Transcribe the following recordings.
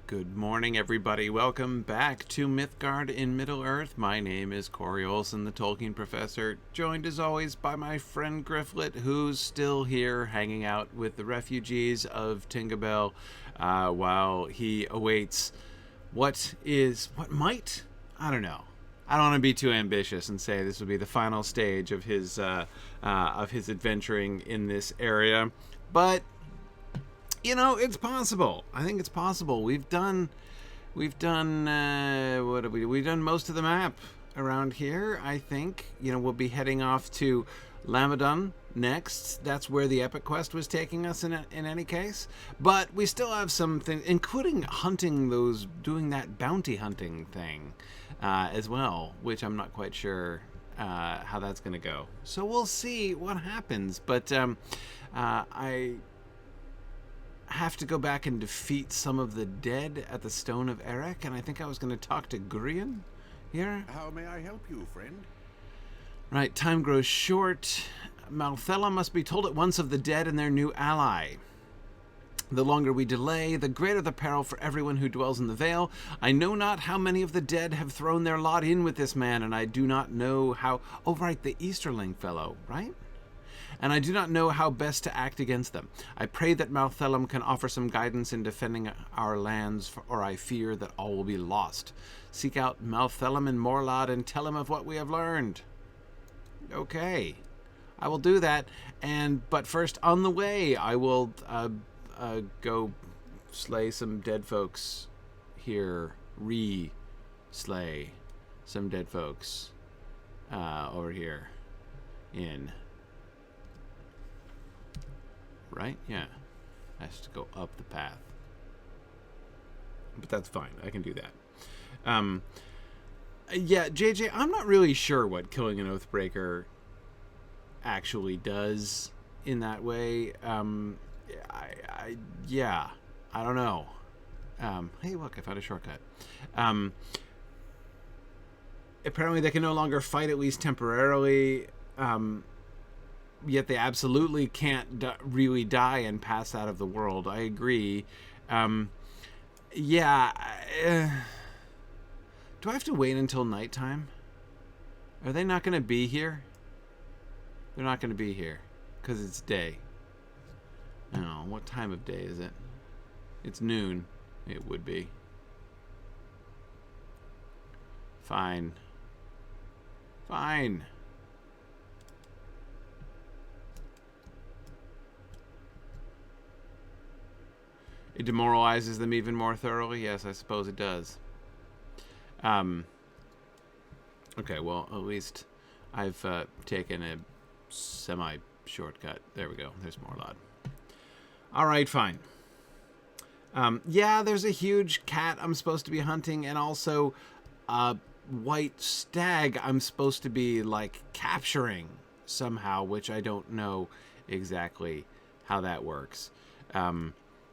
Good morning, everybody. Welcome back to Mythgard in Middle-earth. My name is Corey Olsen, the Tolkien Professor, joined as always by my friend Gryfflet, who's still here hanging out with the refugees of Tingobel while he awaits what might, I don't know. I don't want to be too ambitious and say this will be the final stage of his adventuring in this area, but you know, it's possible. I think it's possible. We've done what have we? We've done most of the map around here. I think, you know, we'll be heading off to Lamedon next. That's where the epic quest was taking us in any case. But we still have some things, including doing that bounty hunting thing as well, which I'm not quite sure how that's going to go. So we'll see what happens. But I have to go back and defeat some of the dead at the Stone of Erech, and I think I was going to talk to Gryfflet here. How may I help you, friend? Right, time grows short. Malthella must be told at once of the dead and their new ally. The longer we delay, the greater the peril for everyone who dwells in the Vale. I know not how many of the dead have thrown their lot in with this man, and I do not know how... Oh, right, the Easterling fellow, right? And I do not know how best to act against them. I pray that Malthelum can offer some guidance in defending our lands, or I fear that all will be lost. Seek out Malthelum and Morlad and tell him of what we have learned. Okay, I will do that. But first, on the way, I will go slay some dead folks here. Slay some dead folks over here in... Right? Yeah. Has to go up the path. But that's fine. I can do that. Yeah, JJ, I'm not really sure what killing an Oathbreaker actually does in that way. Yeah, I don't know. Hey, look, I found a shortcut. Apparently they can no longer fight, at least temporarily. Yet they absolutely can't really die and pass out of the world. I agree. Yeah. Do I have to wait until nighttime? Are they not going to be here? They're not going to be here because it's day. Oh, what time of day is it? It's noon. It would be. Fine. Fine. It demoralizes them even more thoroughly? Yes, I suppose it does. Okay, well, at least I've taken a semi-shortcut. There we go. There's Morlad. All right, fine. Yeah, there's a huge cat I'm supposed to be hunting, and also a white stag I'm supposed to be, like, capturing somehow, which I don't know exactly how that works.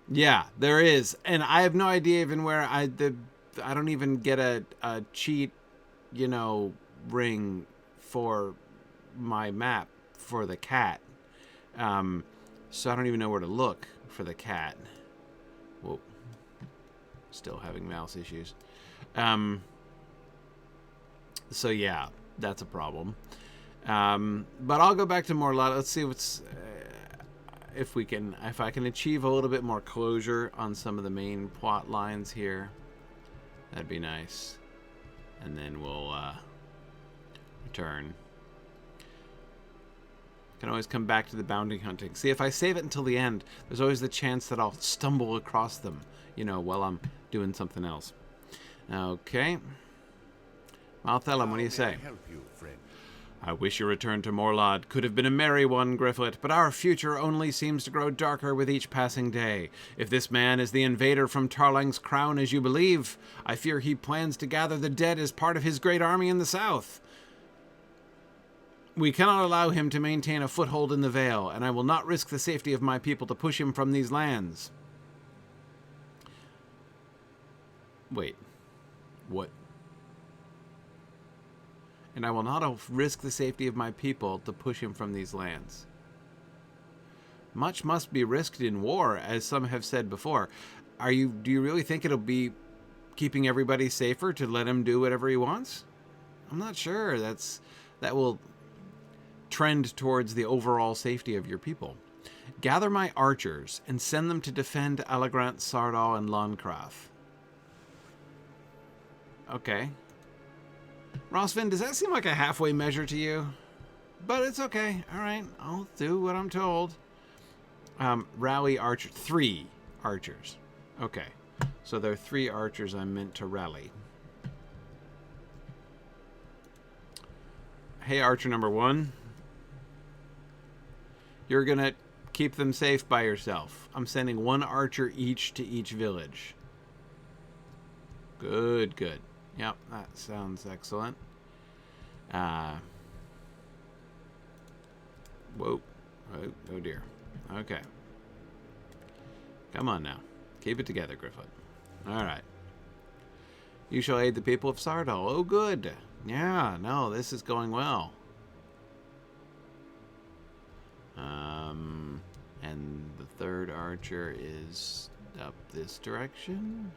Yeah, there is, and I have no idea even where I don't even get a cheat, you know, ring for my map for the cat. So I don't even know where to look for the cat. Whoa, still having mouse issues. So yeah, that's a problem. But I'll go back to Morlad. Let's see what's. If I can achieve a little bit more closure on some of the main plot lines here, that'd be nice. And then we'll return. Can always come back to the bounty hunting. See, if I save it until the end, there's always the chance that I'll stumble across them, you know, while I'm doing something else. Okay. Malthelum, what do you say? Help you, friend. I wish your return to Morlad could have been a merry one, Gryfflet, but our future only seems to grow darker with each passing day. If this man is the invader from Tarlang's crown as you believe, I fear he plans to gather the dead as part of his great army in the south. We cannot allow him to maintain a foothold in the Vale, and I will not risk the safety of my people to push him from these lands. Wait. What? And I will not risk the safety of my people to push him from these lands. Much must be risked in war, as some have said before. Do you really think it'll be keeping everybody safer to let him do whatever he wants? I'm not sure. That will trend towards the overall safety of your people. Gather my archers and send them to defend Allegrant, Sardal, and Lancrath. Okay. Rosvin, does that seem like a halfway measure to you? But it's okay. All right, I'll do what I'm told. Rally archer. 3 archers. Okay. So there are 3 archers I'm meant to rally. Hey, archer number 1. You're going to keep them safe by yourself. I'm sending 1 archer each to each village. Good, good. Yep, that sounds excellent. Whoa. Oh dear. Okay. Come on now. Keep it together, Gryfflet. Alright. You shall aid the people of Sardal. Oh, good. Yeah, no, this is going well. And the 3rd archer is up this direction.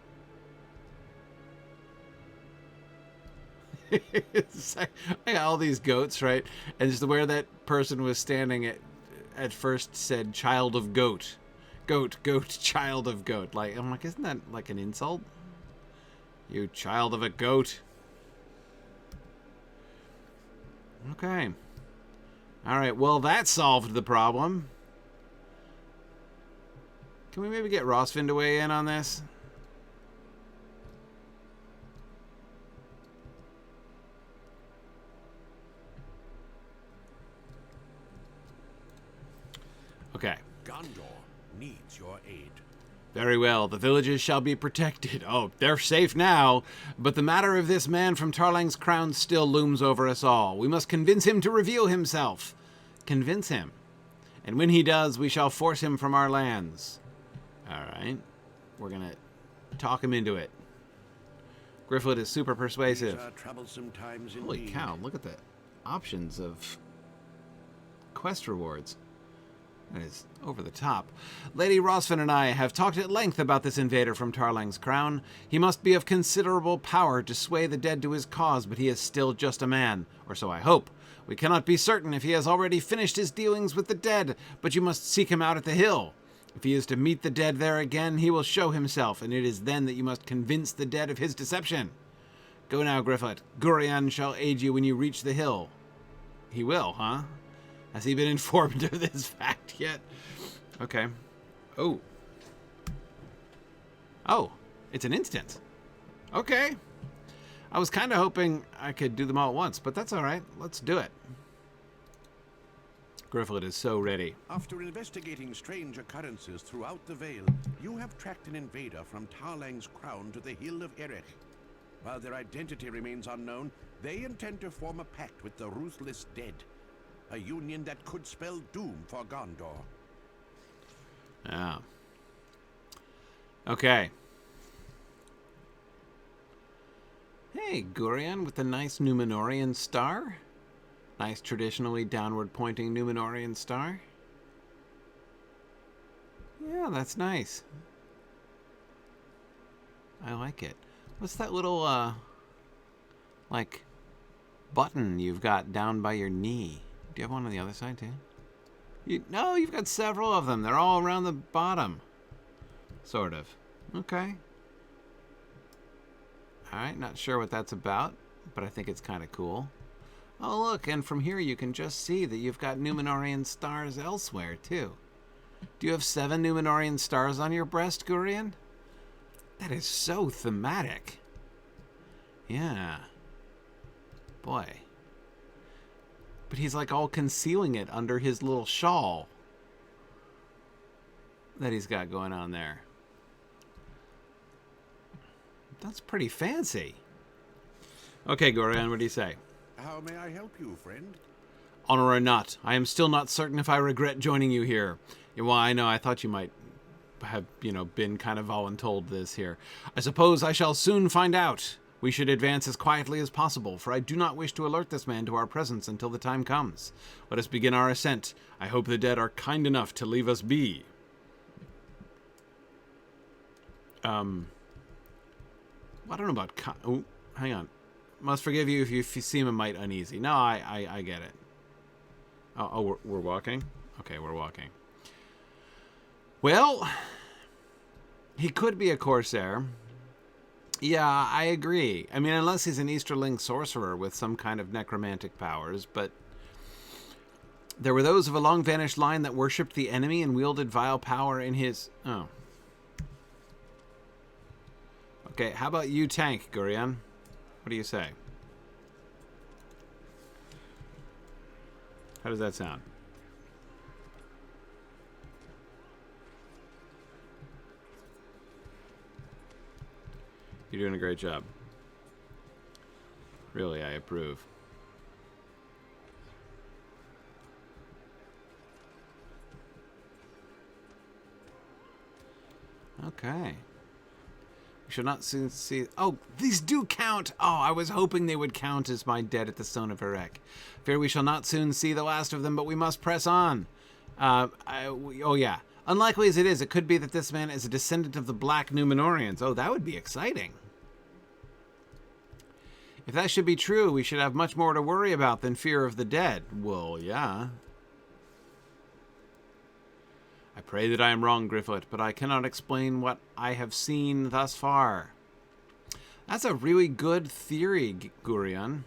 I got all these goats, right? And just where that person was standing at first said child of goat. Goat, child of goat. I'm like, isn't that like an insult? You child of a goat. Okay. Alright, well that solved the problem. Can we maybe get Rosvin to weigh in on this? Okay. Gondor needs your aid. Very well. The villages shall be protected. Oh, they're safe now. But the matter of this man from Tarlang's crown still looms over us all. We must convince him to reveal himself. Convince him. And when he does, we shall force him from our lands. All right. We're going to talk him into it. Gryfflet is super persuasive. These are troublesome times indeed. Holy cow, look at the options of quest rewards. That is over the top. Lady Rosvin and I have talked at length about this invader from Tarlang's crown. He must be of considerable power to sway the dead to his cause, but he is still just a man, or so I hope. We cannot be certain if he has already finished his dealings with the dead, but you must seek him out at the hill. If he is to meet the dead there again, he will show himself, and it is then that you must convince the dead of his deception. Go now, Gryfflet. Gryfflet shall aid you when you reach the hill. He will, huh? Has he been informed of this fact yet? Okay. Oh. Oh, it's an instance. Okay. I was kind of hoping I could do them all at once, but that's all right. Let's do it. Gryfflet is so ready. After investigating strange occurrences throughout the Vale, you have tracked an invader from Tarlang's crown to the Hill of Erech. While their identity remains unknown, they intend to form a pact with the ruthless dead. A union that could spell doom for Gondor. Ah. Okay. Hey, Gurion with the nice Numenorian star. Nice traditionally downward pointing Numenorian star. Yeah, that's nice. I like it. What's that little, like, button you've got down by your knee? Do you have one on the other side, too? No, you've got several of them. They're all around the bottom. Sort of. Okay. Alright, not sure what that's about, but I think it's kind of cool. Oh, look, and from here you can just see that you've got Numenorian stars elsewhere, too. Do you have 7 Numenorian stars on your breast, Gurion? That is so thematic. Yeah. Boy. But he's like all concealing it under his little shawl that he's got going on there. That's pretty fancy. Okay, Gorion, what do you say? How may I help you, friend? Honor or not, I am still not certain if I regret joining you here. Well, I know, I thought you might have, been kind of voluntold this here. I suppose I shall soon find out. We should advance as quietly as possible, for I do not wish to alert this man to our presence until the time comes. Let us begin our ascent. I hope the dead are kind enough to leave us be. I don't know about... Oh, hang on. Must forgive you if you seem a mite uneasy. No, I get it. Oh, we're walking? Okay, we're walking. Well, he could be a Corsair. Yeah, I agree. I mean, unless he's an Easterling sorcerer with some kind of necromantic powers, but... There were those of a long-vanished line that worshipped the enemy and wielded vile power in his... Oh. Okay, how about you tank, Gurion? What do you say? How does that sound? You're doing a great job. Really, I approve. Okay. We shall not soon see... Oh, these do count! Oh, I was hoping they would count as my dead at the Stone of Erech. Fear we shall not soon see the last of them, but we must press on. Oh, yeah. Unlikely as it is, it could be that this man is a descendant of the Black Numenorians. Oh, that would be exciting. If that should be true, we should have much more to worry about than fear of the dead. Well, yeah. I pray that I am wrong, Gryfflet, but I cannot explain what I have seen thus far. That's a really good theory, Gurion.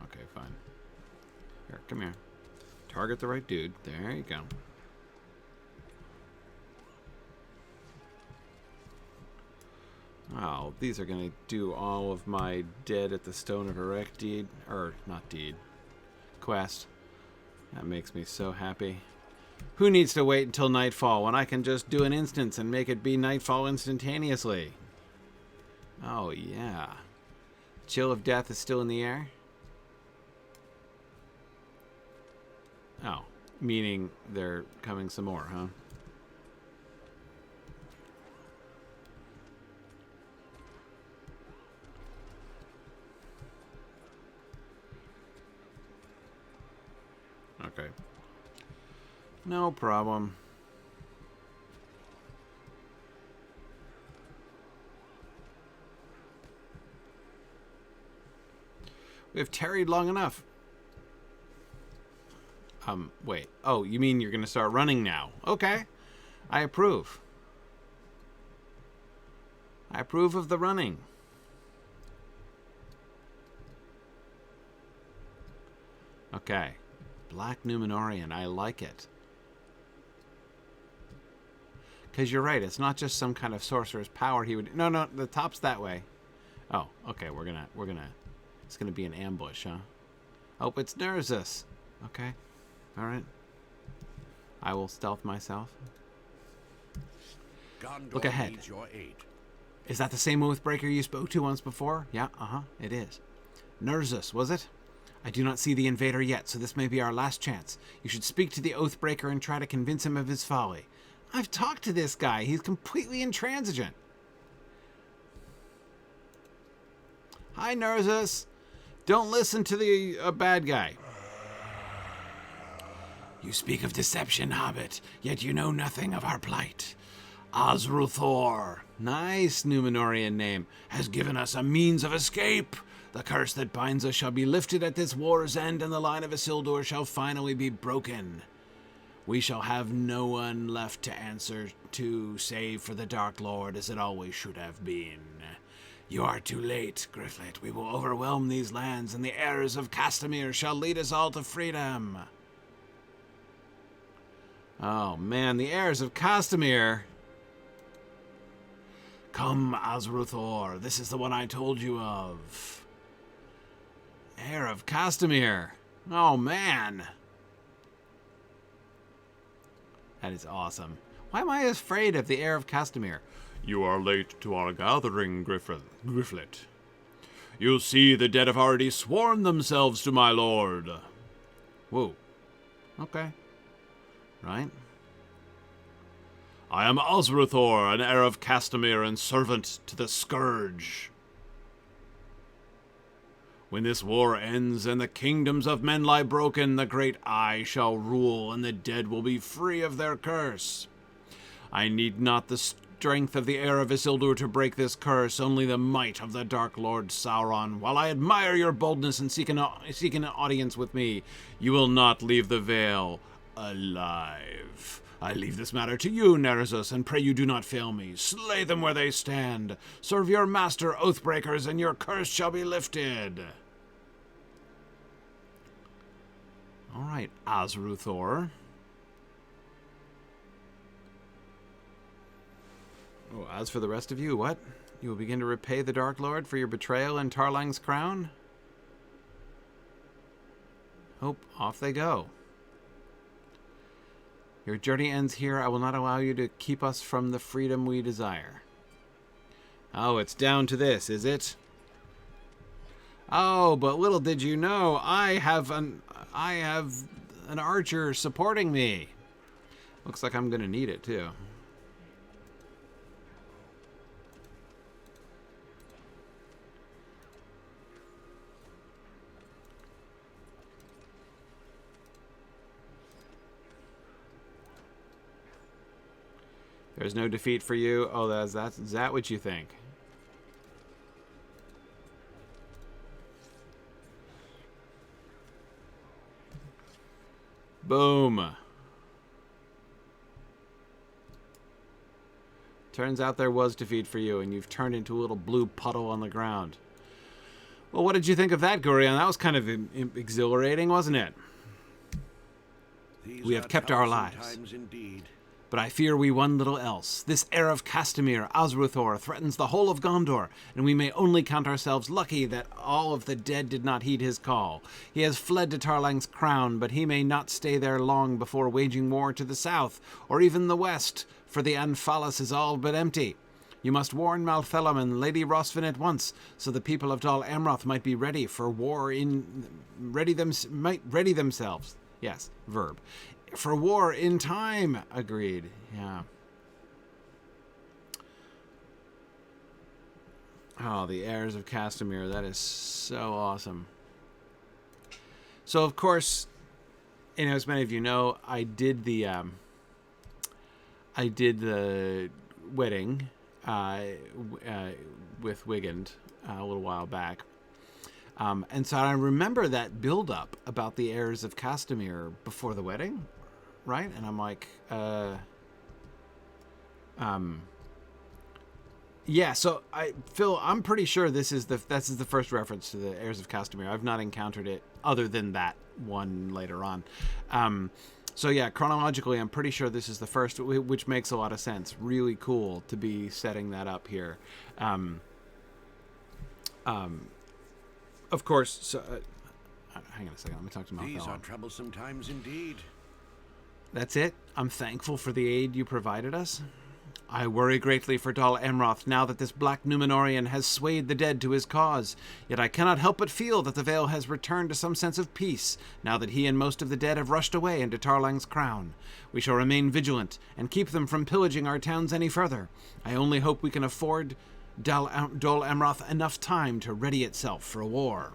Okay, fine. Here, come here. Target the right dude. There you go. Oh, these are going to do all of my dead at the Stone of Erech deed. Or, not deed. Quest. That makes me so happy. Who needs to wait until nightfall when I can just do an instance and make it be nightfall instantaneously? Oh, yeah. Chill of death is still in the air? Oh, meaning they're coming some more, huh? Okay. No problem. We have tarried long enough. Wait. Oh, you mean you're going to start running now? Okay. I approve. I approve of the running. Okay. Black Numenorian. I like it. Because you're right. It's not just some kind of sorcerer's power he would... No, the top's that way. Oh, okay. We're gonna... It's gonna be an ambush, huh? Oh, it's Nerzus. Okay. Alright. I will stealth myself. Gondor Look ahead. needs your aid. Is that the same Oathbreaker you spoke to once before? Yeah, it is. Nerzus, was it? I do not see the invader yet, so this may be our last chance. You should speak to the Oathbreaker and try to convince him of his folly. I've talked to this guy. He's completely intransigent. Hi, Nerzus. Don't listen to the bad guy. You speak of deception, Hobbit, yet you know nothing of our plight. Osruthor, nice Numenorian name, has given us a means of escape. The curse that binds us shall be lifted at this war's end, and the line of Isildur shall finally be broken. We shall have no one left to answer to, save for the Dark Lord, as it always should have been. You are too late, Gryfflet. We will overwhelm these lands, and the heirs of Castamir shall lead us all to freedom. Oh, man, the heirs of Castamir. Come, Osruthor. This is the one I told you of. Heir of Castamir. Oh, man. That is awesome. Why am I afraid of the heir of Castamir? You are late to our gathering, Gryfflet. You see, the dead have already sworn themselves to my lord. Whoa. Okay. Right. I am Osruthor, an heir of Castamir and servant to the Scourge. When this war ends and the kingdoms of men lie broken, the great Eye shall rule, and the dead will be free of their curse. I need not the strength of the heir of Isildur to break this curse, only the might of the Dark Lord Sauron. While I admire your boldness and seek an audience with me, you will not leave the Vale alive. I leave this matter to you, Nerzus, and pray you do not fail me. Slay them where they stand. Serve your master, Oathbreakers, and your curse shall be lifted. All right, Azruthor. Oh, as for the rest of you, what? You will begin to repay the Dark Lord for your betrayal in Tarlang's crown? Oh, off they go. Your journey ends here. I will not allow you to keep us from the freedom we desire. Oh, it's down to this, is it? Oh, but little did you know, I have an archer supporting me. Looks like I'm going to need it, too. There's no defeat for you. Oh, is that what you think? Boom. Turns out there was defeat for you, and you've turned into a little blue puddle on the ground. Well, what did you think of that, Gurion? That was kind of exhilarating, wasn't it? We have kept our lives. Indeed. But I fear we one little else. This heir of Castamir, Azruthor, threatens the whole of Gondor, and we may only count ourselves lucky that all of the dead did not heed his call. He has fled to Tarlang's crown, but he may not stay there long before waging war to the south, or even the west, for the Anfalis is all but empty. You must warn Malthelum and Lady Rosvin at once, so the people of Dol Amroth might be ready for war ready themselves. Yes, verb. For war in time. Agreed. Yeah. Oh, the Heirs of Castamir. That is so awesome. So, of course, as many of you know, I did the wedding with Wigand a little while back. And so I remember that build-up about the Heirs of Castamir before the wedding, right? And I'm like, yeah. So Phil, I'm pretty sure this is the first reference to the Heirs of Castamir. I've not encountered it other than that one later on. So yeah, chronologically, I'm pretty sure this is the first, which makes a lot of sense. Really cool to be setting that up here. Of course, so, hang on a second. Let me talk to Malthelum. These are troublesome times indeed. That's it? I'm thankful for the aid you provided us. I worry greatly for Dol Amroth now that this black Númenorian has swayed the dead to his cause. Yet I cannot help but feel that the Vale has returned to some sense of peace, now that he and most of the dead have rushed away into Tarlang's crown. We shall remain vigilant, and keep them from pillaging our towns any further. I only hope we can afford Dol Amroth enough time to ready itself for a war.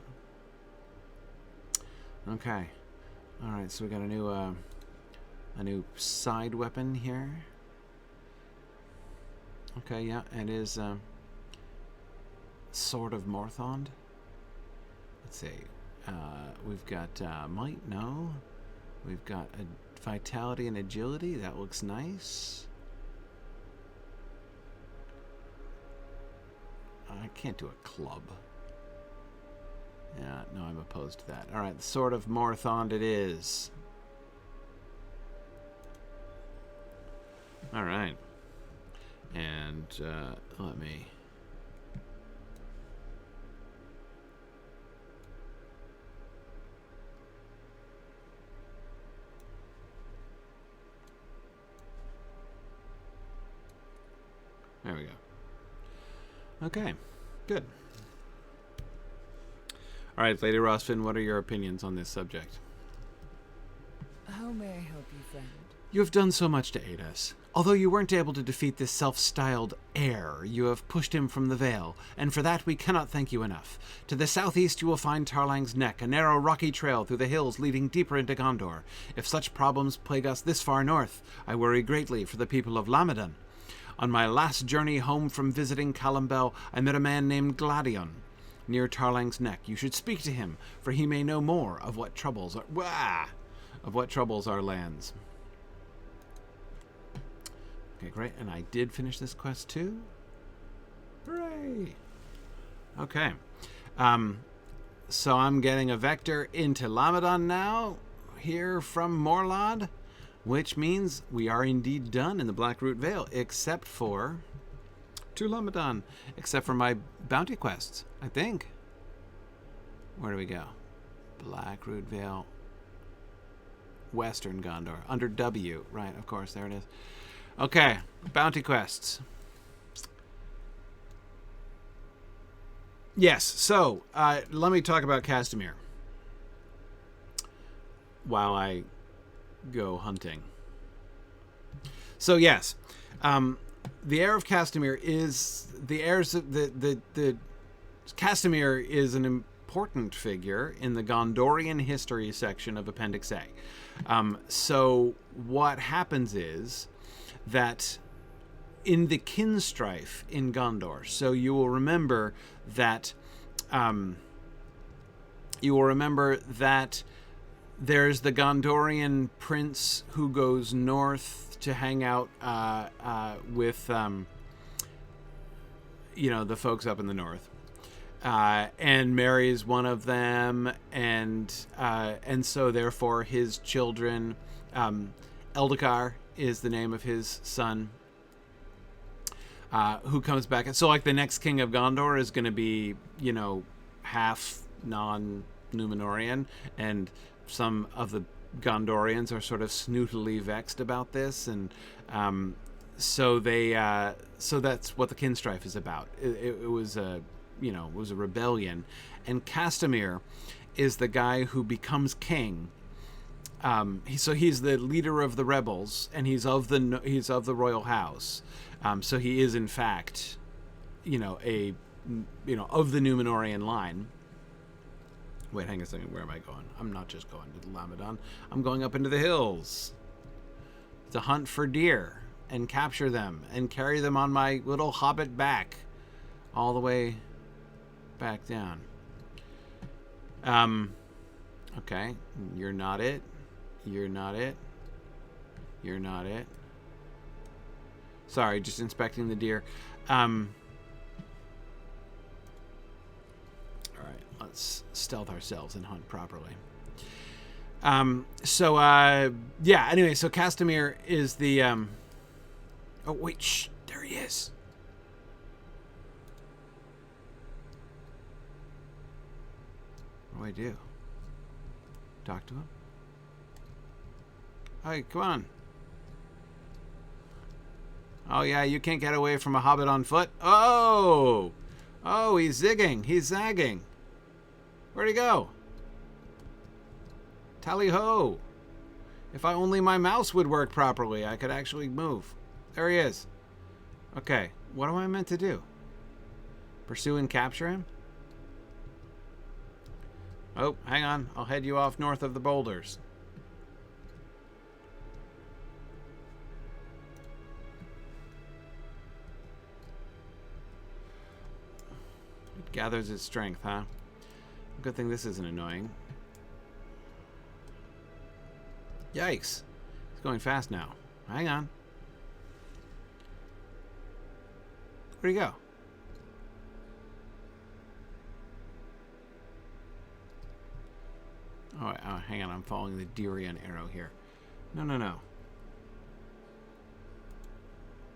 Okay. Alright, so we got a new side weapon here. Okay, yeah, it is Sword of Morthond. Let's see. We've got Might, no. We've got Vitality and Agility. That looks nice. I can't do a club. Yeah, no, I'm opposed to that. Alright, the Sword of Morthond it is. Alright. And, let me... There we go. Okay, good. All right, Lady Rosvin, what are your opinions on this subject? How may I help you, friend? You have done so much to aid us. Although you weren't able to defeat this self-styled heir, you have pushed him from the Vale, and for that we cannot thank you enough. To the southeast you will find Tarlang's Neck, a narrow rocky trail through the hills leading deeper into Gondor. If such problems plague us this far north, I worry greatly for the people of Lamedon. On my last journey home from visiting Tingbell, I met a man named Gladion near Tarlang's Neck. You should speak to him, for he may know more of what troubles our lands. Okay, great. And I did finish this quest too. Hooray! Okay. So I'm getting a vector into Lamedon now, here from Morlad, which means we are indeed done in the Blackroot Vale, except for to Lamedon, except for my bounty quests, I think. Where do we go? Blackroot Vale, Western Gondor, under W. Right, of course, there it is. Okay, bounty quests. Yes, so let me talk about Castamir while I go hunting. So yes, the heir of Castamir is the heirs of the Castamir is an important figure in the Gondorian history section of Appendix A. So what happens is that in the kin strife in Gondor, so you will remember that there's the Gondorian prince who goes north to hang out with the folks up in the north, and marries one of them, and so therefore his children, Eldakar is the name of his son, who comes back. And so like the next king of Gondor is going to be, half non-Numenorian, and some of the Gondorians are sort of snootily vexed about this, and so that's what the kin strife is about. It was a rebellion, and Castamir is the guy who becomes king. He's the leader of the rebels, and he's of the royal house. So he is in fact, of the Numenorian line. Wait, hang on a second. Where am I going? I'm not just going to Lamedon. I'm going up into the hills to hunt for deer and capture them and carry them on my little hobbit back all the way back down. Okay, you're not it. You're not it. You're not it. Sorry, just inspecting the deer. All right, let's stealth ourselves and hunt properly. Anyway, so Castamir is the... Oh, wait, shh, there he is. What do I do? Talk to him? Hey, come on. Oh, yeah, you can't get away from a hobbit on foot? Oh! Oh, he's zigging. He's zagging. Where'd he go? Tally-ho! If only my mouse would work properly, I could actually move. There he is. Okay, what am I meant to do? Pursue and capture him? Oh, hang on. I'll head you off north of the boulders. It gathers its strength, huh? Good thing this isn't annoying. Yikes. It's going fast now. Hang on. Where'd he go? Oh, hang on. I'm following the Fuirion arrow here. No.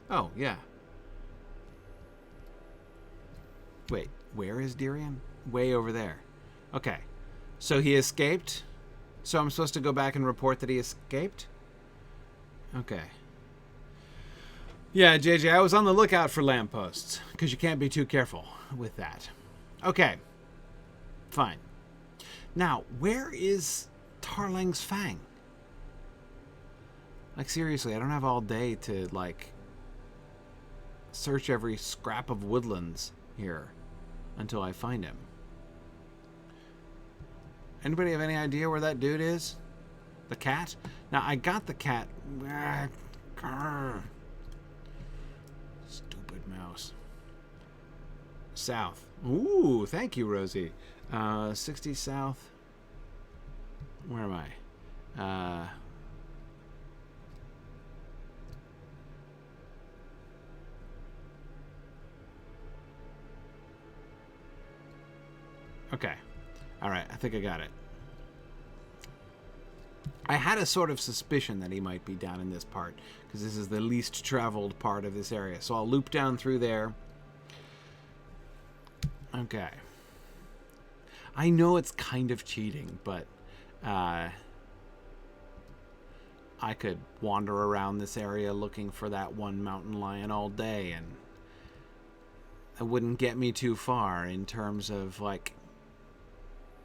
Oh, yeah. Wait, where is Fuirion? Way over there. Okay. So he escaped? So I'm supposed to go back and report that he escaped? Okay. Yeah, JJ, I was on the lookout for lampposts, because you can't be too careful with that. Okay. Fine. Now, where is Tarlang's Fang? Like, seriously, I don't have all day to, like, search every scrap of woodlands here until I find him. Anybody have any idea where that dude is? The cat? Now, I got the cat. Stupid mouse. South. Ooh, thank you, Rosie. 60 south. Where am I? Okay. All right, I think I got it. I had a sort of suspicion that he might be down in this part, because this is the least traveled part of this area. So I'll loop down through there. Okay. I know it's kind of cheating, but I could wander around this area looking for that one mountain lion all day, and it wouldn't get me too far in terms of, like,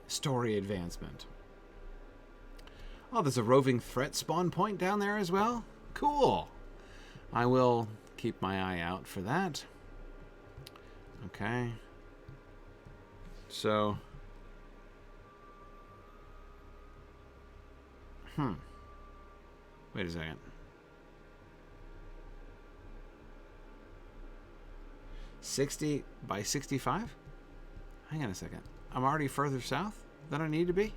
story advancement. Oh, there's a roving threat spawn point down there as well? Cool. I will keep my eye out for that. Okay. So... Wait a second. 60 by 65? Hang on a second. I'm already further south than I need to be?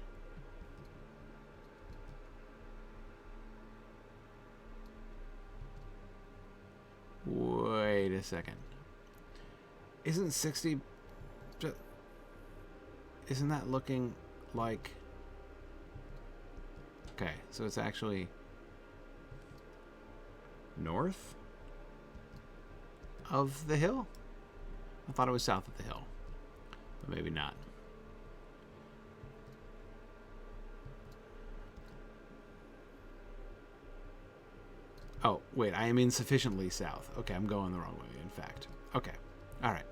Wait a second. Isn't 60... Isn't that looking like... Okay, so it's actually north of the hill? I thought it was south of the hill, but maybe not. Oh, wait, I am insufficiently south. Okay, I'm going the wrong way, in fact. Okay, all right.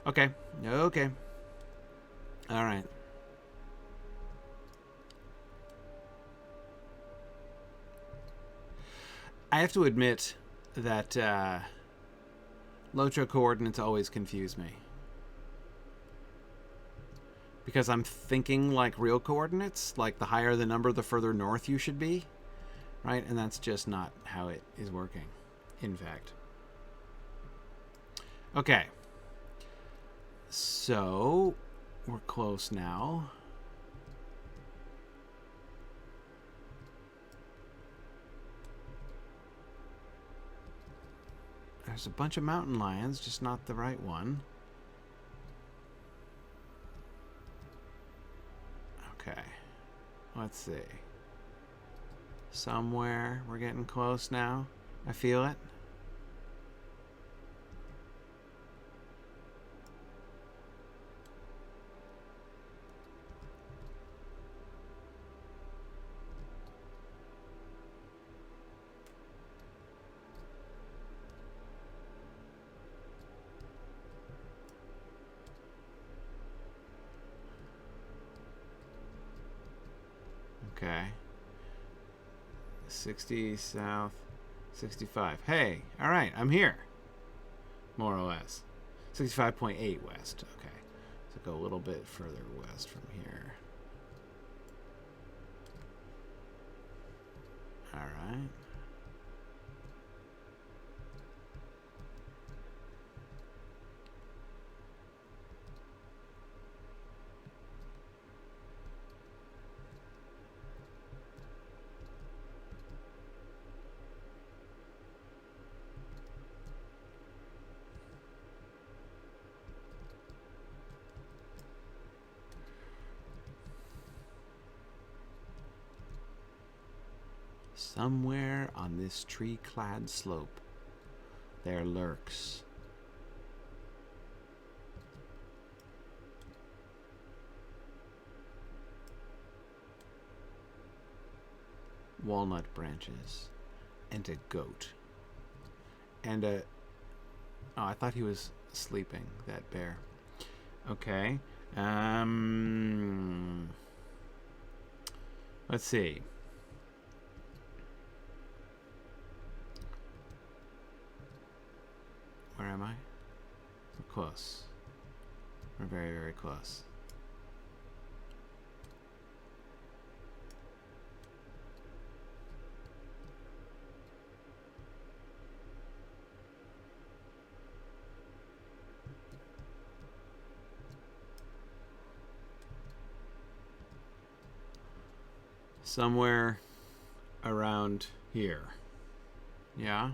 Okay, okay. All right. I have to admit that Lotro coordinates always confuse me. Because I'm thinking like real coordinates, like the higher the number, the further north you should be. Right? And that's just not how it is working, in fact. Okay. So, we're close now. There's a bunch of mountain lions, just not the right one. Okay. Let's see. Somewhere. We're getting close now. I feel it. Okay. 60 south, 65. Hey, all right, I'm here. More or less. 65.8 west. Okay. So go a little bit further west from here. All right. Somewhere on this tree-clad slope, there lurks walnut branches and a goat and a... Oh, I thought he was sleeping, that bear. Okay. Let's see. Where am I? We're close. We're very, very close. Somewhere around here. Yeah?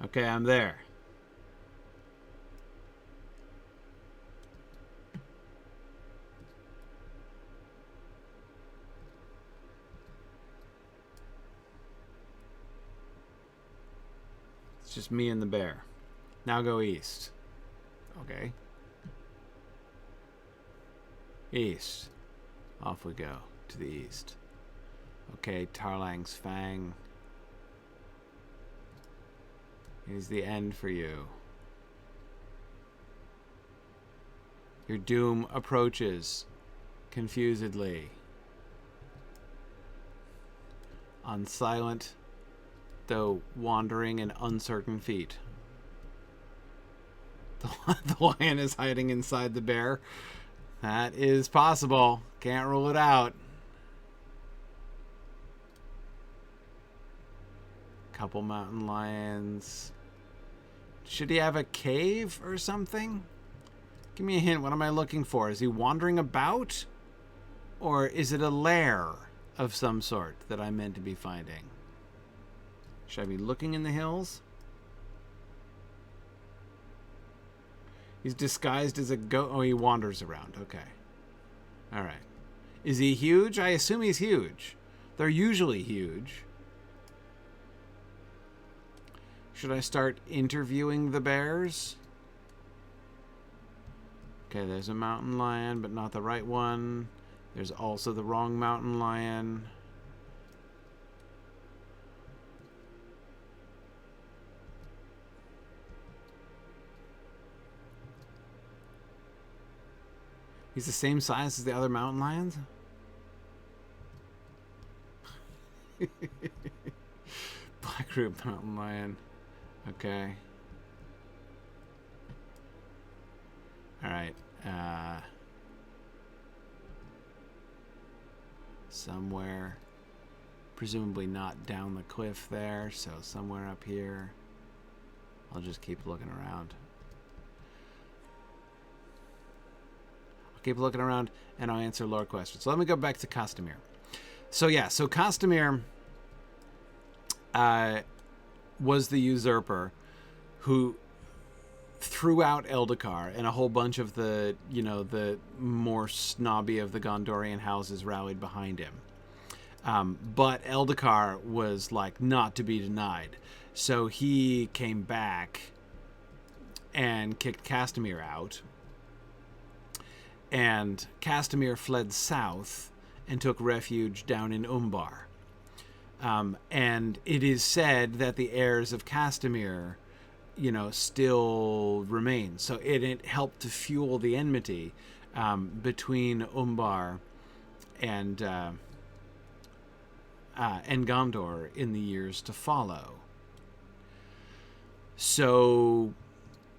Okay, I'm there. It's just me and the bear. Now go east. Okay. East. Off we go to the east. Okay, Tarlang's Fang. Here's the end for you. Your doom approaches confusedly. On silent, though wandering and uncertain feet. The lion is hiding inside the bear. That is possible. Can't rule it out. Couple mountain lions. Should he have a cave or something? Give me a hint. What am I looking for? Is he wandering about? Or is it a lair of some sort that I'm meant to be finding? Should I be looking in the hills? He's disguised as a goat. Oh, he wanders around. Okay. All right. Is he huge? I assume he's huge. They're usually huge. Should I start interviewing the bears? Okay, there's a mountain lion, but not the right one. There's also the wrong mountain lion. He's the same size as the other mountain lions? Blackroot mountain lion. Okay. Alright. Somewhere. Presumably not down the cliff there, so somewhere up here. I'll just keep looking around. Keep looking around, and I'll answer lore questions. So let me go back to Castamir. So yeah, so Castamir was the usurper who threw out Eldacar, and a whole bunch of the, you know, the more snobby of the Gondorian houses rallied behind him. But Eldacar was like not to be denied, so he came back and kicked Castamir out. And Castamir fled south and took refuge down in Umbar. And it is said that the heirs of Castamir, you know, still remain. So it helped to fuel the enmity between Umbar and Gondor in the years to follow. So,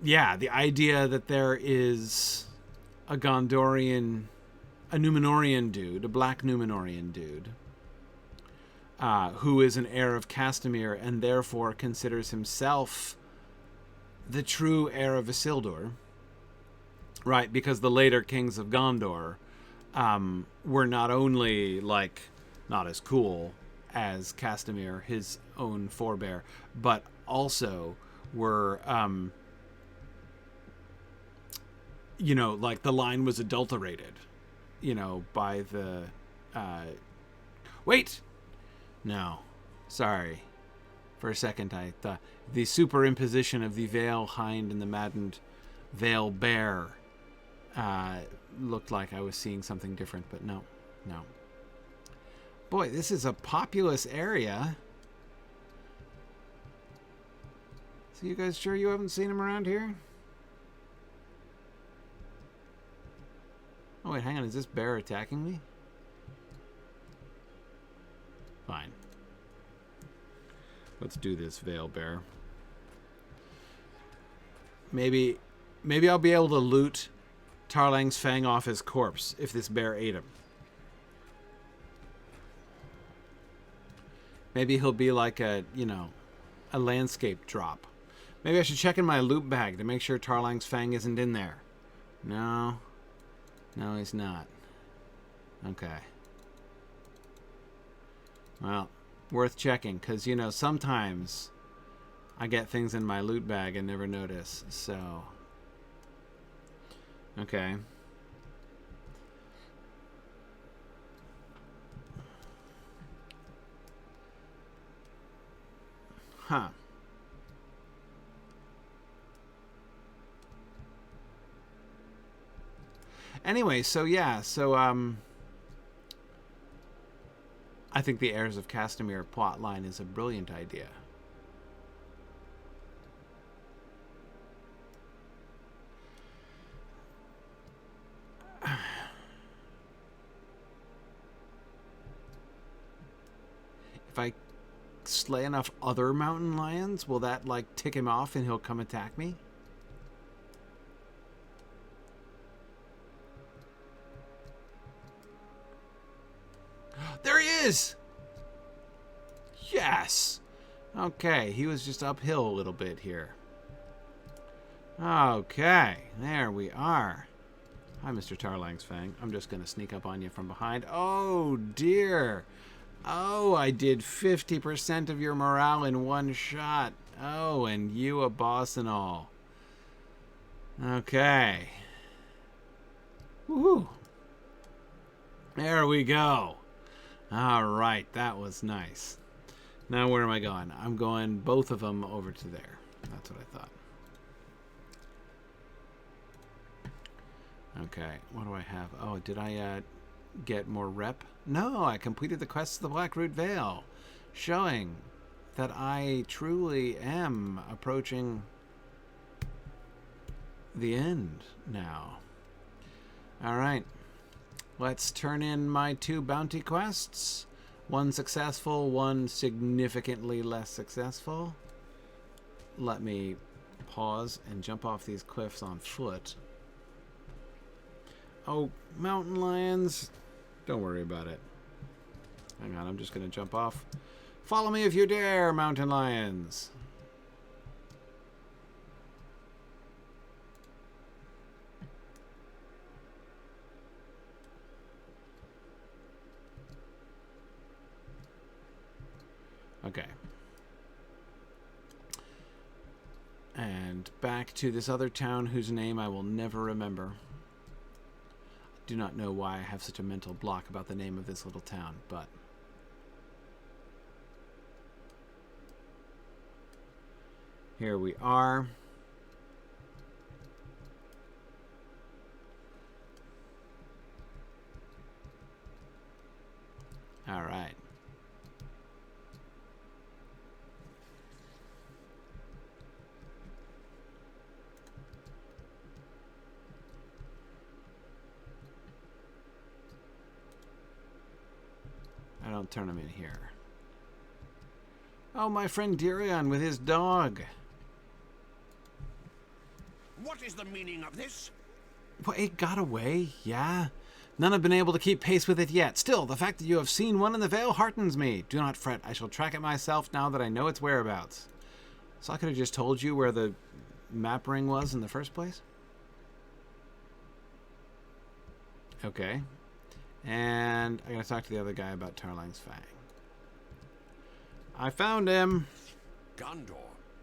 yeah, the idea that there is a Gondorian, a Númenorian dude, a black Númenorian dude, who is an heir of Castamir and therefore considers himself the true heir of Isildur, right? Because the later kings of Gondor were not only, like, not as cool as Castamir, his own forebear, but also were... you know, like the line was adulterated, you know, by the, wait, no, sorry, for a second I thought the superimposition of the Vale Hind and the maddened Vale Bear, looked like I was seeing something different, but no. Boy, this is a populous area. So you guys sure you haven't seen him around here? Oh, wait, hang on. Is this bear attacking me? Fine. Let's do this, Vale Bear. Maybe I'll be able to loot Tarlang's Fang off his corpse if this bear ate him. Maybe he'll be like a, you know, a landscape drop. Maybe I should check in my loot bag to make sure Tarlang's Fang isn't in there. No. No, he's not. Okay. Well, worth checking, because, you know, sometimes I get things in my loot bag and never notice, so... Okay. Huh. Anyway, so yeah, so I think the Heirs of Castamir plotline is a brilliant idea. If I slay enough other mountain lions, will that like tick him off and he'll come attack me? There he is! Yes! Okay, he was just uphill a little bit here. Okay, there we are. Hi, Mr. Tarlang's Fang. I'm just going to sneak up on you from behind. Oh, dear. Oh, I did 50% of your morale in one shot. Oh, and you a boss and all. Okay. Woohoo. There we go. All right, that was nice. Now where am I going? I'm going both of them over to there. That's what I thought. Okay, what do I have? Oh, did I get more rep? No, I completed the quest of the Blackroot Vale, showing that I truly am approaching the end now. All right. Let's turn in my 2 bounty quests. One successful, one significantly less successful. Let me pause and jump off these cliffs on foot. Oh, mountain lions. Don't worry about it. Hang on, I'm just going to jump off. Follow me if you dare, mountain lions. Okay. And back to this other town whose name I will never remember. I do not know why I have such a mental block about the name of this little town, but... Here we are. All right. I don't turn him in here. Oh, my friend Fuirion with his dog. What is the meaning of this? Well, it got away, yeah. None have been able to keep pace with it yet. Still, the fact that you have seen one in the Vale heartens me. Do not fret. I shall track it myself now that I know its whereabouts. So I could have just told you where the map ring was in the first place? Okay. And I gotta talk to the other guy about Tarlang's Fang. I found him. Gondor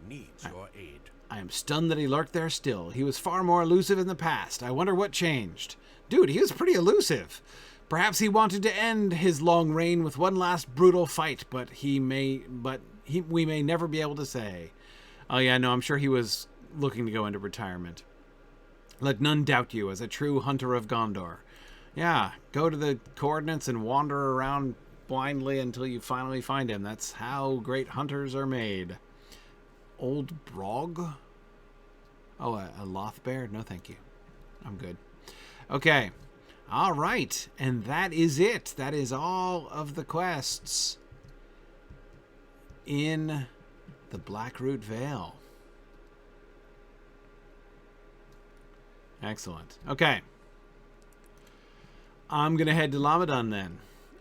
needs your aid. I am stunned that he lurked there still. He was far more elusive in the past. I wonder what changed. Dude, he was pretty elusive. Perhaps he wanted to end his long reign with one last brutal fight, but we may never be able to say. Oh yeah, no, I'm sure he was looking to go into retirement. Let none doubt you as a true hunter of Gondor. Yeah, go to the coordinates and wander around blindly until you finally find him. That's how great hunters are made. Old Brog? Oh, a Loth Bear? No, thank you. I'm good. Okay. All right. And that is it. That is all of the quests in the Blackroot Vale. Excellent. Okay. I'm going to head to Lamedon then.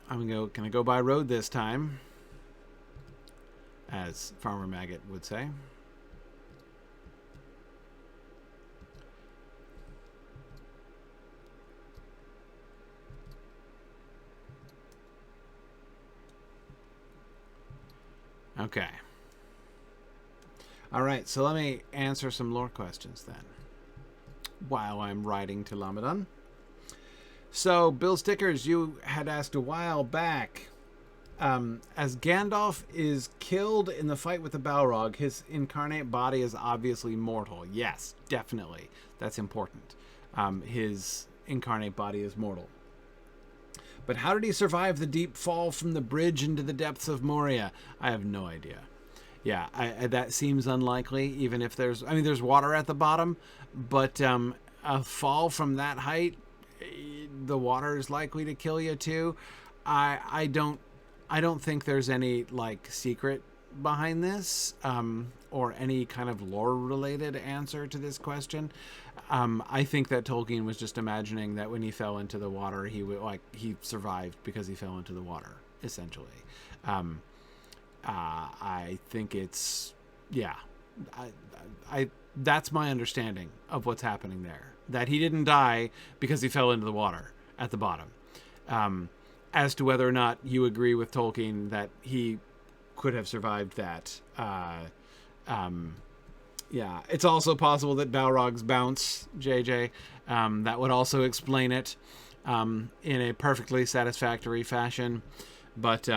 I'm going to go by road this time, as Farmer Maggot would say. Okay. All right, so let me answer some lore questions then, while I'm riding to Lamedon. So, Bill Stickers, you had asked a while back, as Gandalf is killed in the fight with the Balrog, his incarnate body is obviously mortal. Yes, definitely. That's important. His incarnate body is mortal. But how did he survive the deep fall from the bridge into the depths of Moria? I have no idea. Yeah, that seems unlikely, even if there's water at the bottom, but a fall from that height, the water is likely to kill you too. I don't think there's any like secret behind this, or any kind of lore related answer to this question. I think that Tolkien was just imagining that when he fell into the water, he survived because he fell into the water, essentially. I think it's, yeah, I that's my understanding of what's happening there. That he didn't die because he fell into the water at the bottom. As to whether or not you agree with Tolkien that he could have survived that, yeah, it's also possible that Balrogs bounce, JJ. That would also explain it in a perfectly satisfactory fashion. But,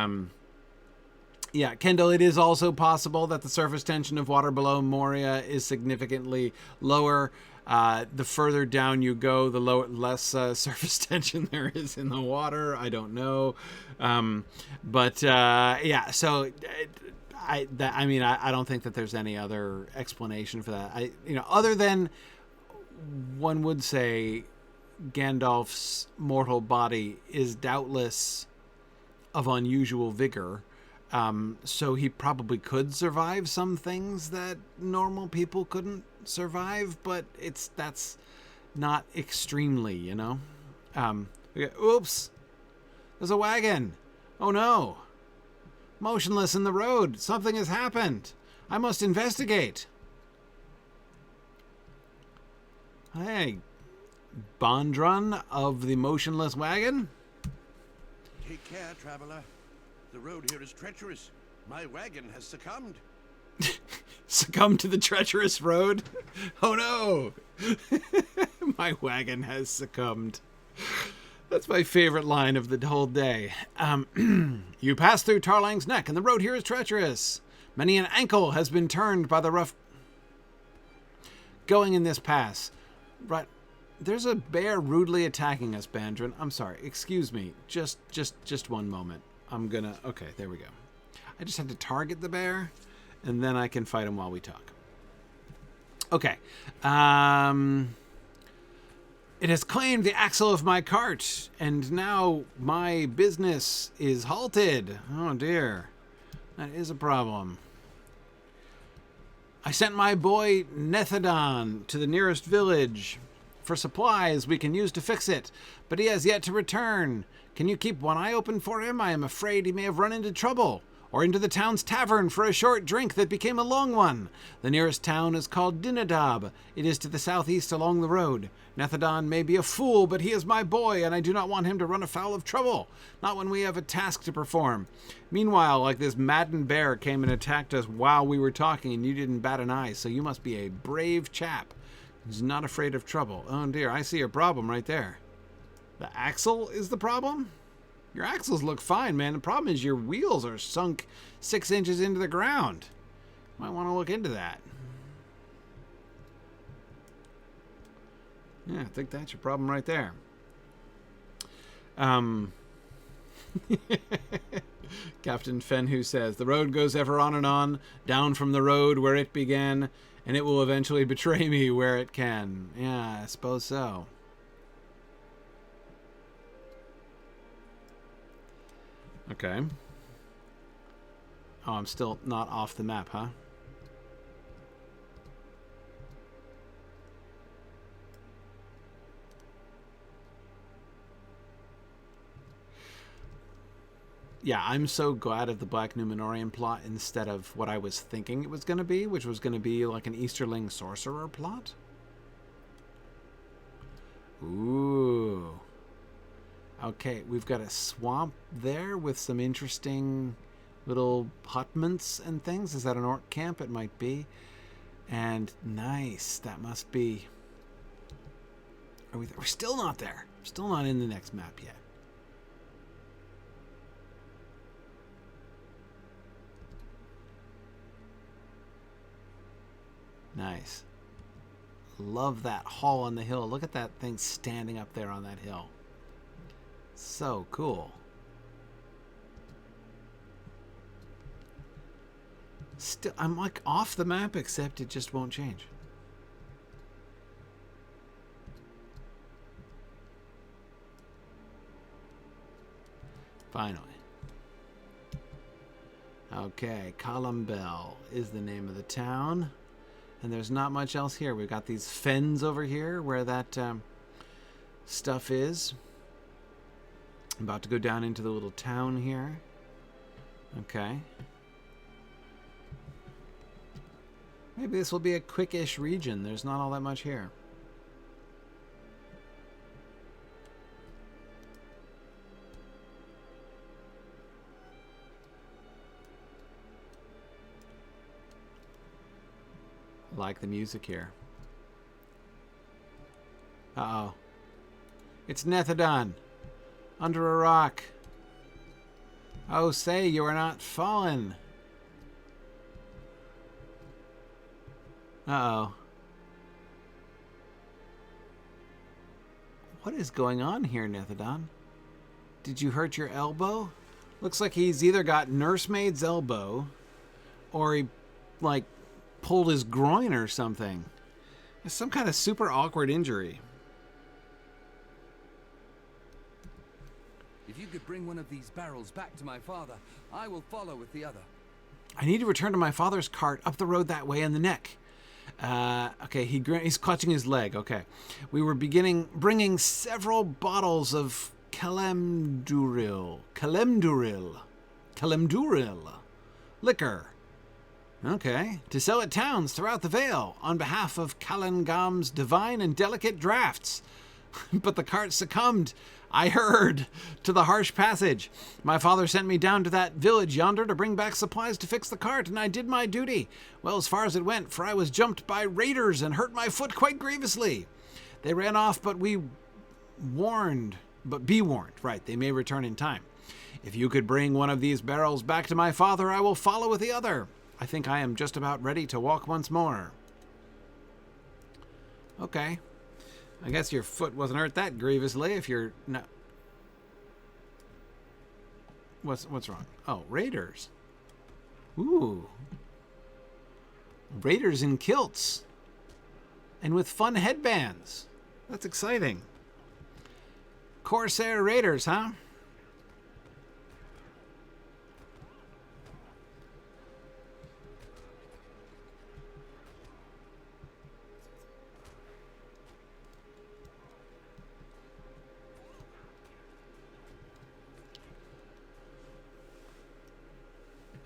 yeah, Kendall, it is also possible that the surface tension of water below Moria is significantly lower. The further down you go, the less surface tension there is in the water. I don't know. Yeah, so... I don't think that there's any other explanation for that. Other than one would say Gandalf's mortal body is doubtless of unusual vigor. So he probably could survive some things that normal people couldn't survive, but that's not extremely, Oops! There's a wagon! Oh no! Motionless in the road. Something has happened. I must investigate. Hey, Bondrun of the motionless wagon? Take care, traveler. The road here is treacherous. My wagon has succumbed. Succumbed to the treacherous road? Oh no! My wagon has succumbed. That's my favorite line of the whole day. You pass through Tarlang's Neck, and the road here is treacherous. Many an ankle has been turned by the rough going in this pass. Right, there's a bear rudely attacking us, Bandrin. I'm sorry, excuse me. Just one moment. Okay, there we go. I just had to target the bear, and then I can fight him while we talk. Okay. It has claimed the axle of my cart, and now my business is halted. Oh dear. That is a problem. I sent my boy Nethadon to the nearest village for supplies we can use to fix it, but he has yet to return. Can you keep one eye open for him? I am afraid he may have run into trouble, or into the town's tavern for a short drink that became a long one. The nearest town is called Dínadab. It is to the southeast along the road. Nethadon may be a fool, but he is my boy, and I do not want him to run afoul of trouble. Not when we have a task to perform. Meanwhile, like this maddened bear came and attacked us while we were talking, and you didn't bat an eye, so you must be a brave chap who's not afraid of trouble. Oh dear, I see your problem right there. The axle is the problem? Your axles look fine, man. The problem is your wheels are sunk 6 inches into the ground. Might want to look into that. Yeah, I think that's your problem right there. Captain Fenhu says, the road goes ever on and on, down from the road where it began, and it will eventually betray me where it can. Yeah, I suppose so. Okay. Oh, I'm still not off the map, huh? yeah, I'm so glad of the Black Numenorian plot instead of what I was thinking it was going to be, which was going to be like an Easterling sorcerer plot. Ooh. Okay, we've got a swamp there with some interesting little hutments and things. Is that an orc camp? It might be. And nice. That must be... Are we... We're still not there. Still not in the next map yet. Nice. Love that hall on the hill. Look at that thing standing up there on that hill. So cool. Still, I'm like off the map, except it just won't change. Finally. Okay, Tingobel is the name of the town. And there's not much else here. We've got these fens over here where that stuff is. I'm about to go down into the little town here. Okay. Maybe this will be a quickish region. There's not all that much here. Like the music here. Uh-oh. It's Nethodon. Under a rock. Oh, say, you are not fallen. Uh-oh. What is going on here, Nethodon? Did you hurt your elbow? Looks like he's either got nursemaid's elbow or he, like, pulled his groin or something. It's some kind of super awkward injury. If you could bring one of these barrels back to my father, I will follow with the other. I need to return to my father's cart up the road that way in the neck. Okay, he's clutching his leg. Okay. We were bringing several bottles of Kalemduril liquor. Okay, to sell at towns throughout the Vale on behalf of Kalengam's divine and delicate drafts. But the cart succumbed, I heard, to the harsh passage. My father sent me down to that village yonder to bring back supplies to fix the cart, and I did my duty. Well, as far as it went, for I was jumped by raiders and hurt my foot quite grievously. They ran off, but be warned, right, they may return in time. If you could bring one of these barrels back to my father, I will follow with the other. I think I am just about ready to walk once more. Okay. I guess your foot wasn't hurt that grievously if you're not... What's wrong? Oh, raiders. Ooh. Raiders in kilts. And with fun headbands. That's exciting. Corsair raiders, huh?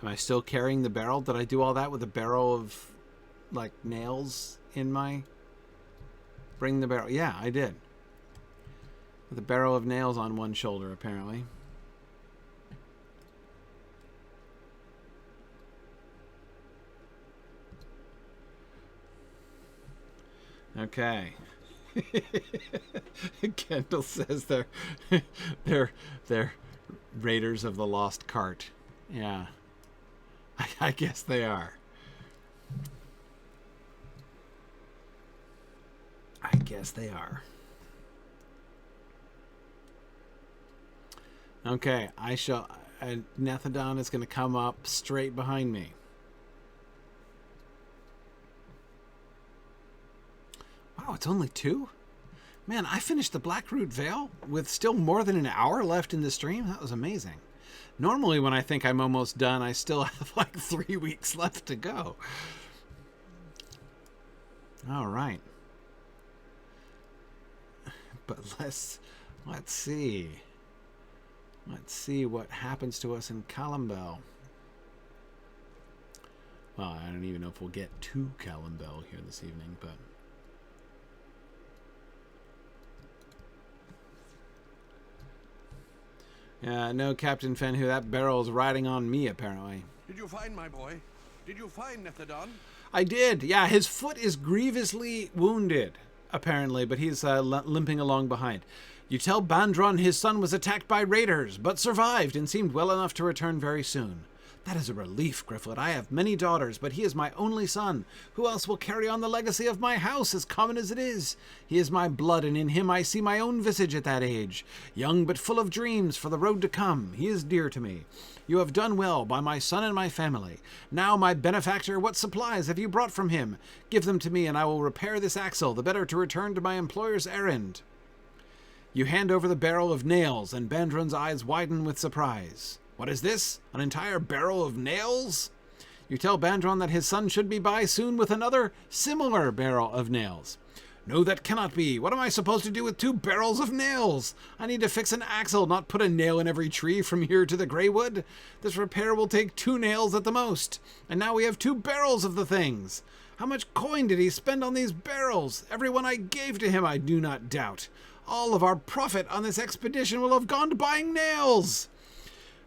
Am I still carrying the barrel? Did I do all that with a barrel of, like, nails in my... Bring the barrel. Yeah, I did. With a barrel of nails on one shoulder, apparently. Okay. Kendall says they're raiders of the lost cart. Yeah. I guess they are. I guess they are. Okay, Nethodon is going to come up straight behind me. Wow, it's only 2? Man, I finished the Blackroot Vale with still more than an hour left in the stream. That was amazing. Normally, when I think I'm almost done, I still have like 3 weeks left to go. All right. But let's see. Let's see what happens to us in Tingbell. Well, I don't even know if we'll get to Tingbell here this evening, but... Yeah, no, Captain Fenhu, that barrel's riding on me, apparently. Did you find my boy? Did you find Nethadon? I did, yeah. His foot is grievously wounded, apparently, but he's limping along behind. You tell Bandron his son was attacked by raiders, but survived and seemed well enough to return very soon. That is a relief, Gryfflet. I have many daughters, but he is my only son. Who else will carry on the legacy of my house, as common as it is? He is my blood, and in him I see my own visage at that age. Young but full of dreams for the road to come. He is dear to me. You have done well by my son and my family. Now, my benefactor, what supplies have you brought from him? Give them to me, and I will repair this axle, the better to return to my employer's errand. You hand over the barrel of nails, and Bandron's eyes widen with surprise. What is this? An entire barrel of nails? You tell Bandron that his son should be by soon with another similar barrel of nails. No, that cannot be. What am I supposed to do with 2 barrels of nails? I need to fix an axle, not put a nail in every tree from here to the Greywood. This repair will take 2 nails at the most. And now we have 2 barrels of the things. How much coin did he spend on these barrels? Every one I gave to him, I do not doubt. All of our profit on this expedition will have gone to buying nails.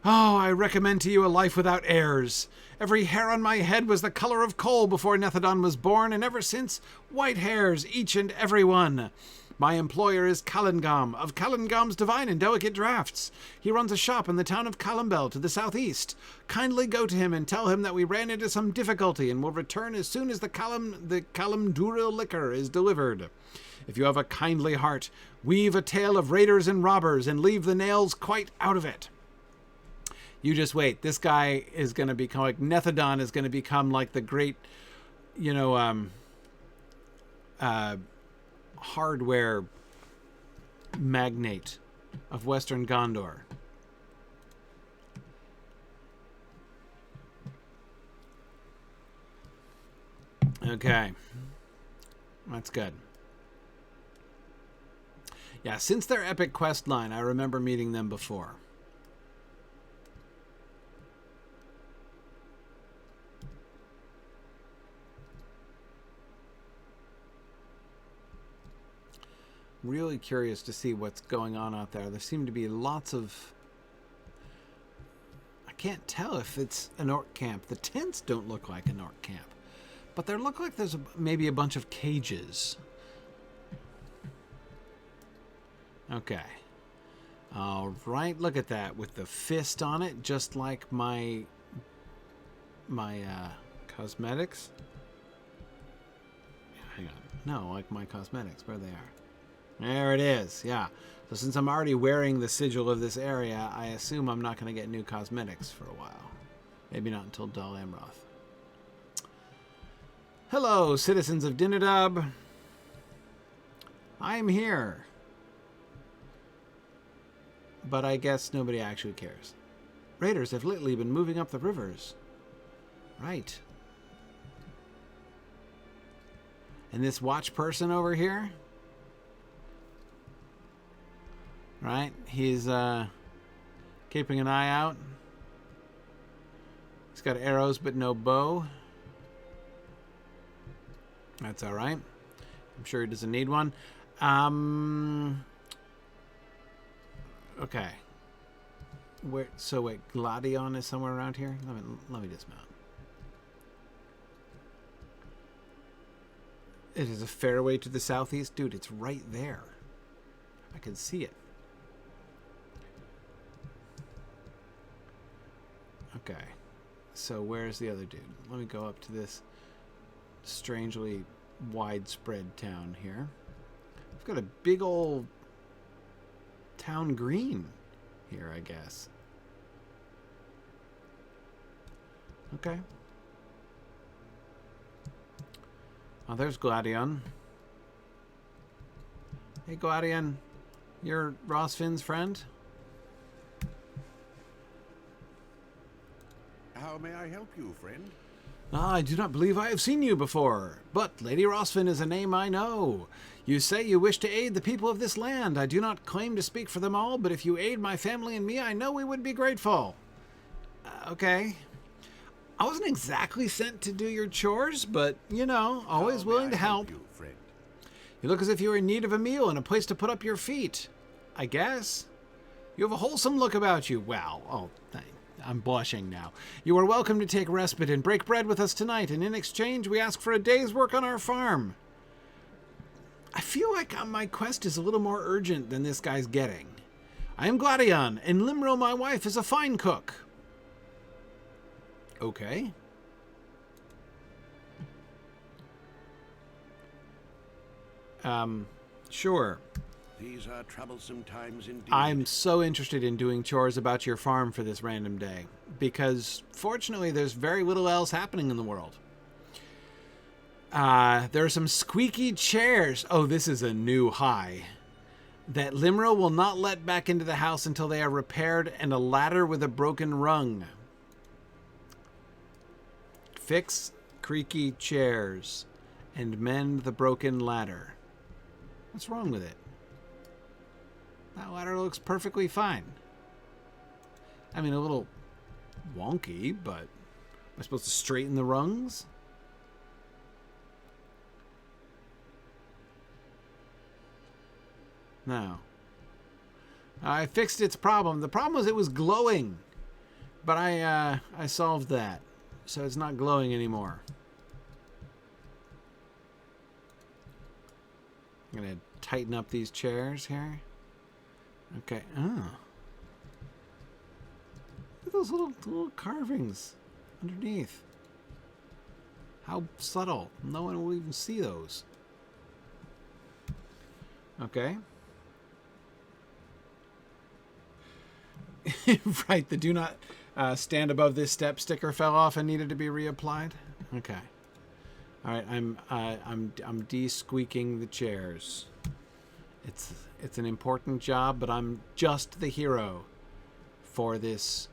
Oh, I recommend to you a life without heirs. Every hair on my head was the color of coal before Nethadon was born, and ever since, white hairs, each and every one. My employer is Calangam, of Calangam's divine and delicate drafts. He runs a shop in the town of Tingbell to the southeast. Kindly go to him and tell him that we ran into some difficulty and will return as soon as the Calamduril liquor is delivered. If you have a kindly heart, weave a tale of raiders and robbers and leave the nails quite out of it. You just wait. This guy is going to become like Nethadon is going to become like the great, hardware magnate of Western Gondor. Okay. That's good. Yeah, since their epic quest line, I remember meeting them before. Really curious to see what's going on out there. There seem to be lots of... I can't tell if it's an orc camp. The tents don't look like an orc camp. But they look like there's maybe a bunch of cages. Okay. All right, look at that with the fist on it, just like my cosmetics. Hang on. No, like my cosmetics, where they are. There it is, yeah. So since I'm already wearing the sigil of this area, I assume I'm not going to get new cosmetics for a while. Maybe not until Dol Amroth. Hello, citizens of Dínadab. I'm here. But I guess nobody actually cares. Raiders have lately been moving up the rivers. Right. And this watch person over here? Right, he's keeping an eye out. He's got arrows but no bow. That's all right. I'm sure he doesn't need one. Okay. So wait, Gladion is somewhere around here? Let me dismount. It is a fairway to the southeast. Dude, it's right there. I can see it. Okay, so where's the other dude? Let me go up to this strangely widespread town here. I've got a big old town green here, I guess. Okay. Oh, there's Gladion. Hey, Gladion. You're Rosfin's friend? How may I help you, friend? I do not believe I have seen you before, but Lady Rosfin is a name I know. You say you wish to aid the people of this land. I do not claim to speak for them all, but if you aid my family and me, I know we would be grateful. Okay. I wasn't exactly sent to do your chores, but, you know, always willing to help. You, friend? You look as if you were in need of a meal and a place to put up your feet. I guess. You have a wholesome look about you. Wow. I'm blushing now. You are welcome to take respite and break bread with us tonight, and in exchange we ask for a day's work on our farm. I feel like my quest is a little more urgent than this guy's getting. I am Gladion, and Limro, my wife, is a fine cook. Okay. Sure. These are troublesome times indeed. I'm so interested in doing chores about your farm for this random day, because fortunately there's very little else happening in the world. There are some squeaky chairs. Oh, this is a new high. That Limro will not let back into the house until they are repaired, and a ladder with a broken rung. Fix creaky chairs and mend the broken ladder. What's wrong with it? That ladder looks perfectly fine. I mean, a little wonky, but am I supposed to straighten the rungs? No. I fixed its problem. The problem was it was glowing, but I solved that, so it's not glowing anymore. I'm gonna tighten up these chairs here. Okay. Oh. Look at those little carvings underneath. How subtle. No one will even see those. Okay. Right, the do not stand above this step sticker fell off and needed to be reapplied. Okay. All right, I'm de-squeaking the chairs. It's an important job, but I'm just the hero for this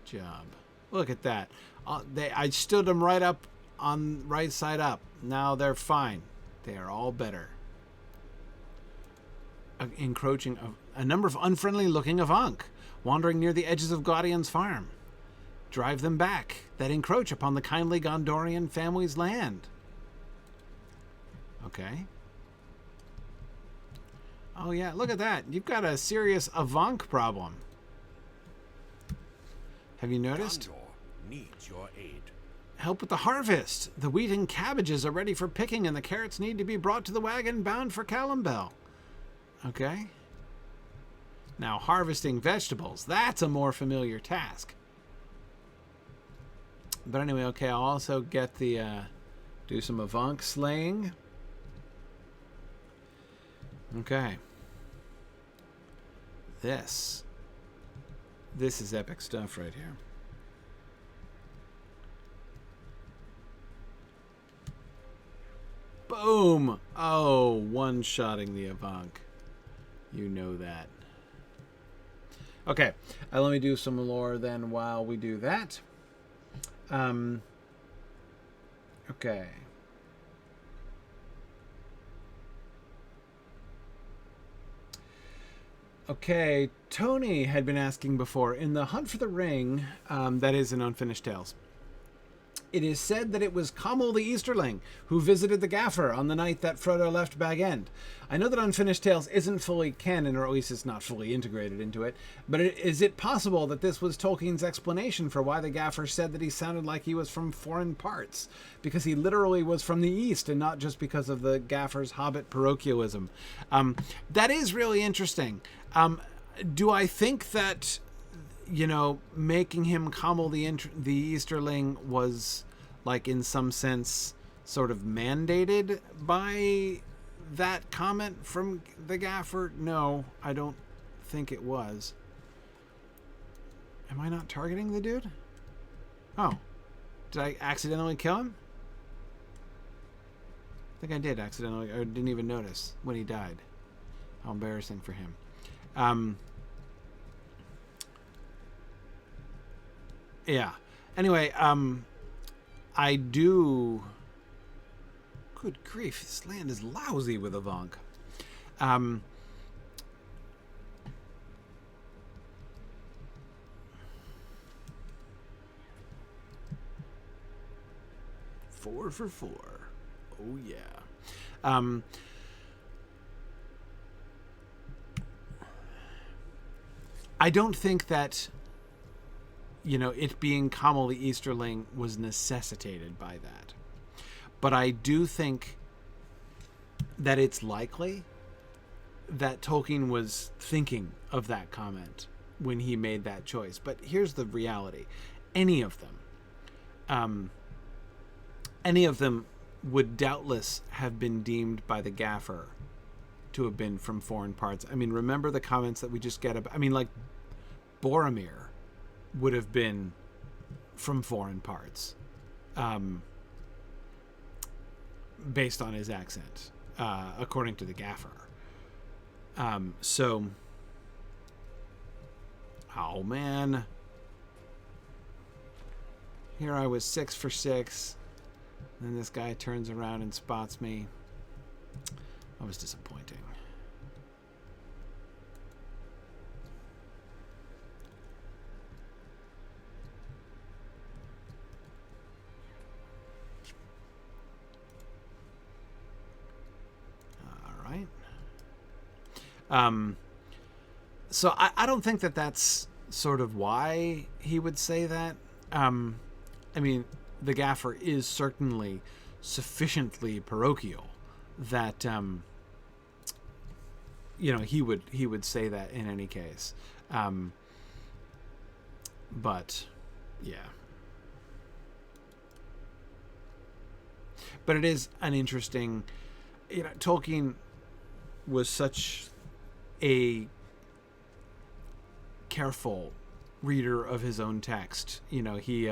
job. Look at that. I stood them right up on right side up. Now they're fine. They are all better. Encroaching a number of unfriendly looking Avank wandering near the edges of Gladion's farm. Drive them back that encroach upon the kindly Gondorian family's land. Okay. Oh yeah, look at that. You've got a serious Avank problem. Have you noticed? Gondor needs your aid. Help with the harvest. The wheat and cabbages are ready for picking, and the carrots need to be brought to the wagon bound for Calimbell. Okay. Now, harvesting vegetables. That's a more familiar task. But anyway, okay, I'll also get the, do some Avank slaying. Okay. This is epic stuff right here. Boom! Oh, one-shotting the Avank. You know that. Okay, let me do some lore then while we do that. Okay. Okay, Tony had been asking before, in the Hunt for the Ring, that is in Unfinished Tales, it is said that it was Commel the Easterling who visited the Gaffer on the night that Frodo left Bag End. I know that Unfinished Tales isn't fully canon, or at least it's not fully integrated into it, but is it possible that this was Tolkien's explanation for why the Gaffer said that he sounded like he was from foreign parts? Because he literally was from the East, and not just because of the Gaffer's Hobbit parochialism. That is really interesting. Do I think that, you know, making him Commel the Easterling was, like, in some sense, sort of mandated by that comment from the Gaffer? No, I don't think it was. Am I not targeting the dude? Oh. Did I accidentally kill him? I think I did accidentally, or didn't even notice when he died. How embarrassing for him. Yeah. Anyway, I do... Good grief, this land is lousy with Avank. 4 for 4. Oh, yeah. I don't think that, you know, it being Kamal the Easterling was necessitated by that. But I do think that it's likely that Tolkien was thinking of that comment when he made that choice. But here's the reality. Any of them would doubtless have been deemed by the gaffer to have been from foreign parts. I mean, remember the comments that we just get about... I mean, like, Boromir would have been from foreign parts, based on his accent, according to the gaffer. So... Oh, man. Here I was 6 for 6. Then this guy turns around and spots me. That was disappointing. All right. So I don't think that that's sort of why he would say that. I mean, the gaffer is certainly sufficiently parochial that you know, he would say that in any case. But yeah. But it is an interesting, you know, Tolkien was such a careful reader of his own text. You know, he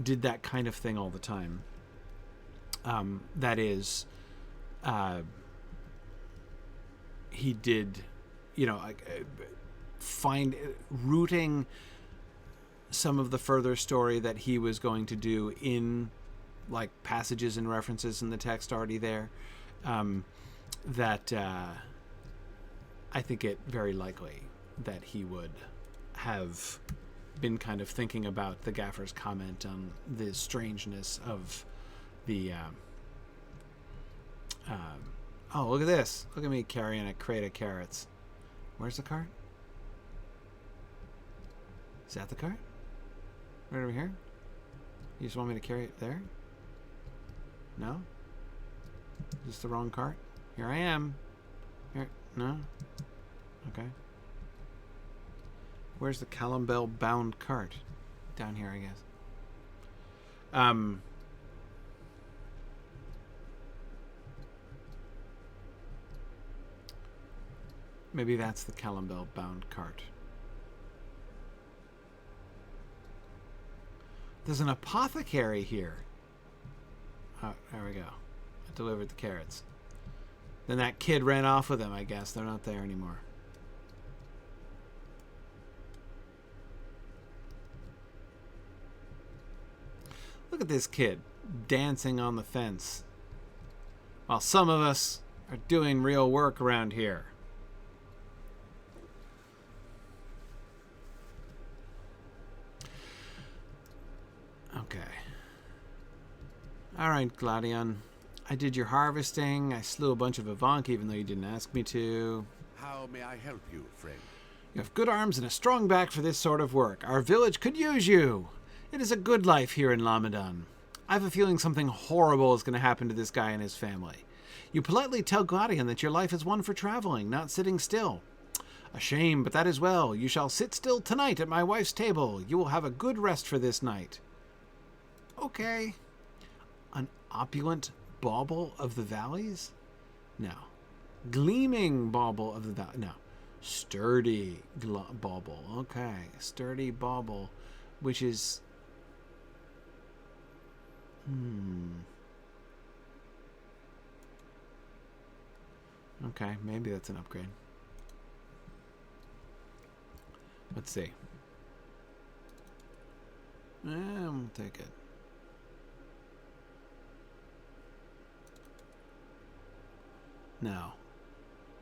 did that kind of thing all the time. That is, he did, you know, rooting some of the further story that he was going to do in, like, passages and references in the text already there. That I think it very likely that he would have been kind of thinking about the gaffer's comment on the strangeness of the oh, look at this. Look at me carrying a crate of carrots. Where's the cart? Is that the cart? Right over here? You just want me to carry it there? No? Is this the wrong cart? Here I am. Here. No? Okay. Where's the Tingobel bound cart? Down here, I guess. Maybe that's the Tingobel bound cart. There's an apothecary here. Oh, there we go. I delivered the carrots. Then that kid ran off with them, I guess. They're not there anymore. Look at this kid dancing on the fence while some of us are doing real work around here. Okay. All right, Gladion. I did your harvesting. I slew a bunch of Avank even though you didn't ask me to. How may I help you, friend? You have good arms and a strong back for this sort of work. Our village could use you. It is a good life here in Lamedon. I have a feeling something horrible is going to happen to this guy and his family. You politely tell Gladion that your life is one for traveling, not sitting still. A shame, but that is well. You shall sit still tonight at my wife's table. You will have a good rest for this night. Okay. An opulent bauble of the valleys? No. Gleaming bauble of the valley? No. Sturdy bauble. Okay. Sturdy bauble, which is... Okay, maybe that's an upgrade. Let's see. We'll take it. No.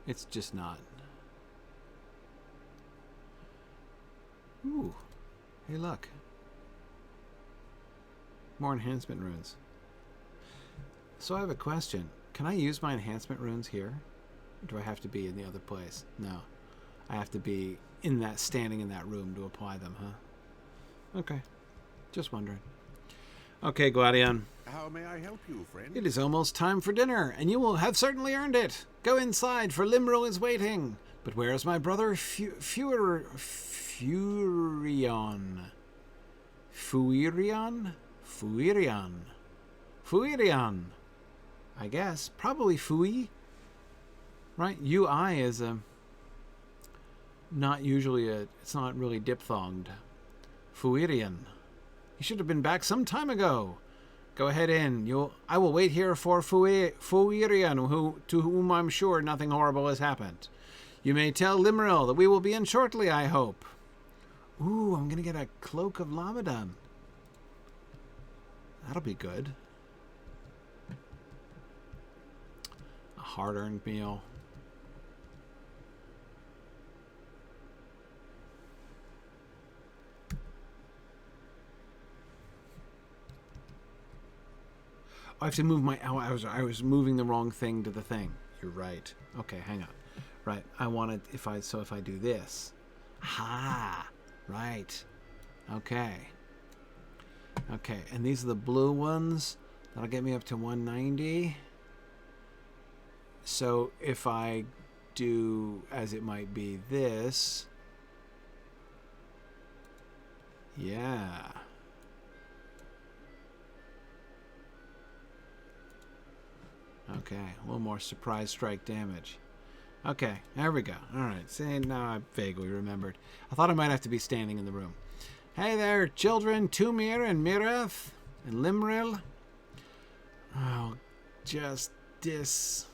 It's just not. Ooh. Hey, look. More enhancement runes. So I have a question. Can I use my enhancement runes here? Or do I have to be in the other place? No. I have to be in that, standing in that room to apply them, huh? Okay. Just wondering. Okay, Gladion. How may I help you, friend? It is almost time for dinner, and you will have certainly earned it. Go inside, for Limril is waiting. But where is my brother Fuirion? Fuirion? Fuirion. Fuirion. I guess. Probably Fui. Right? UI is a... not usually a... it's not really diphthonged. Fuirion. He should have been back some time ago. Go ahead in. I will wait here for Fuirion, to whom I'm sure nothing horrible has happened. You may tell Limril that we will be in shortly, I hope. Ooh, I'm going to get a cloak of Lamedon. That'll be good. A hard-earned meal. I have to move my... oh, I was moving the wrong thing to the thing. You're right. Okay, hang on. Right, I wanted... if I do this... ha! Right. Okay. Okay, and these are the blue ones. That'll get me up to 190. So if I do, as it might be, this... yeah... okay, a little more surprise strike damage. Okay, there we go. Alright, see, now I vaguely remembered. I thought I might have to be standing in the room. Hey there, children, Tumir and Mireth and Limril. Oh, just this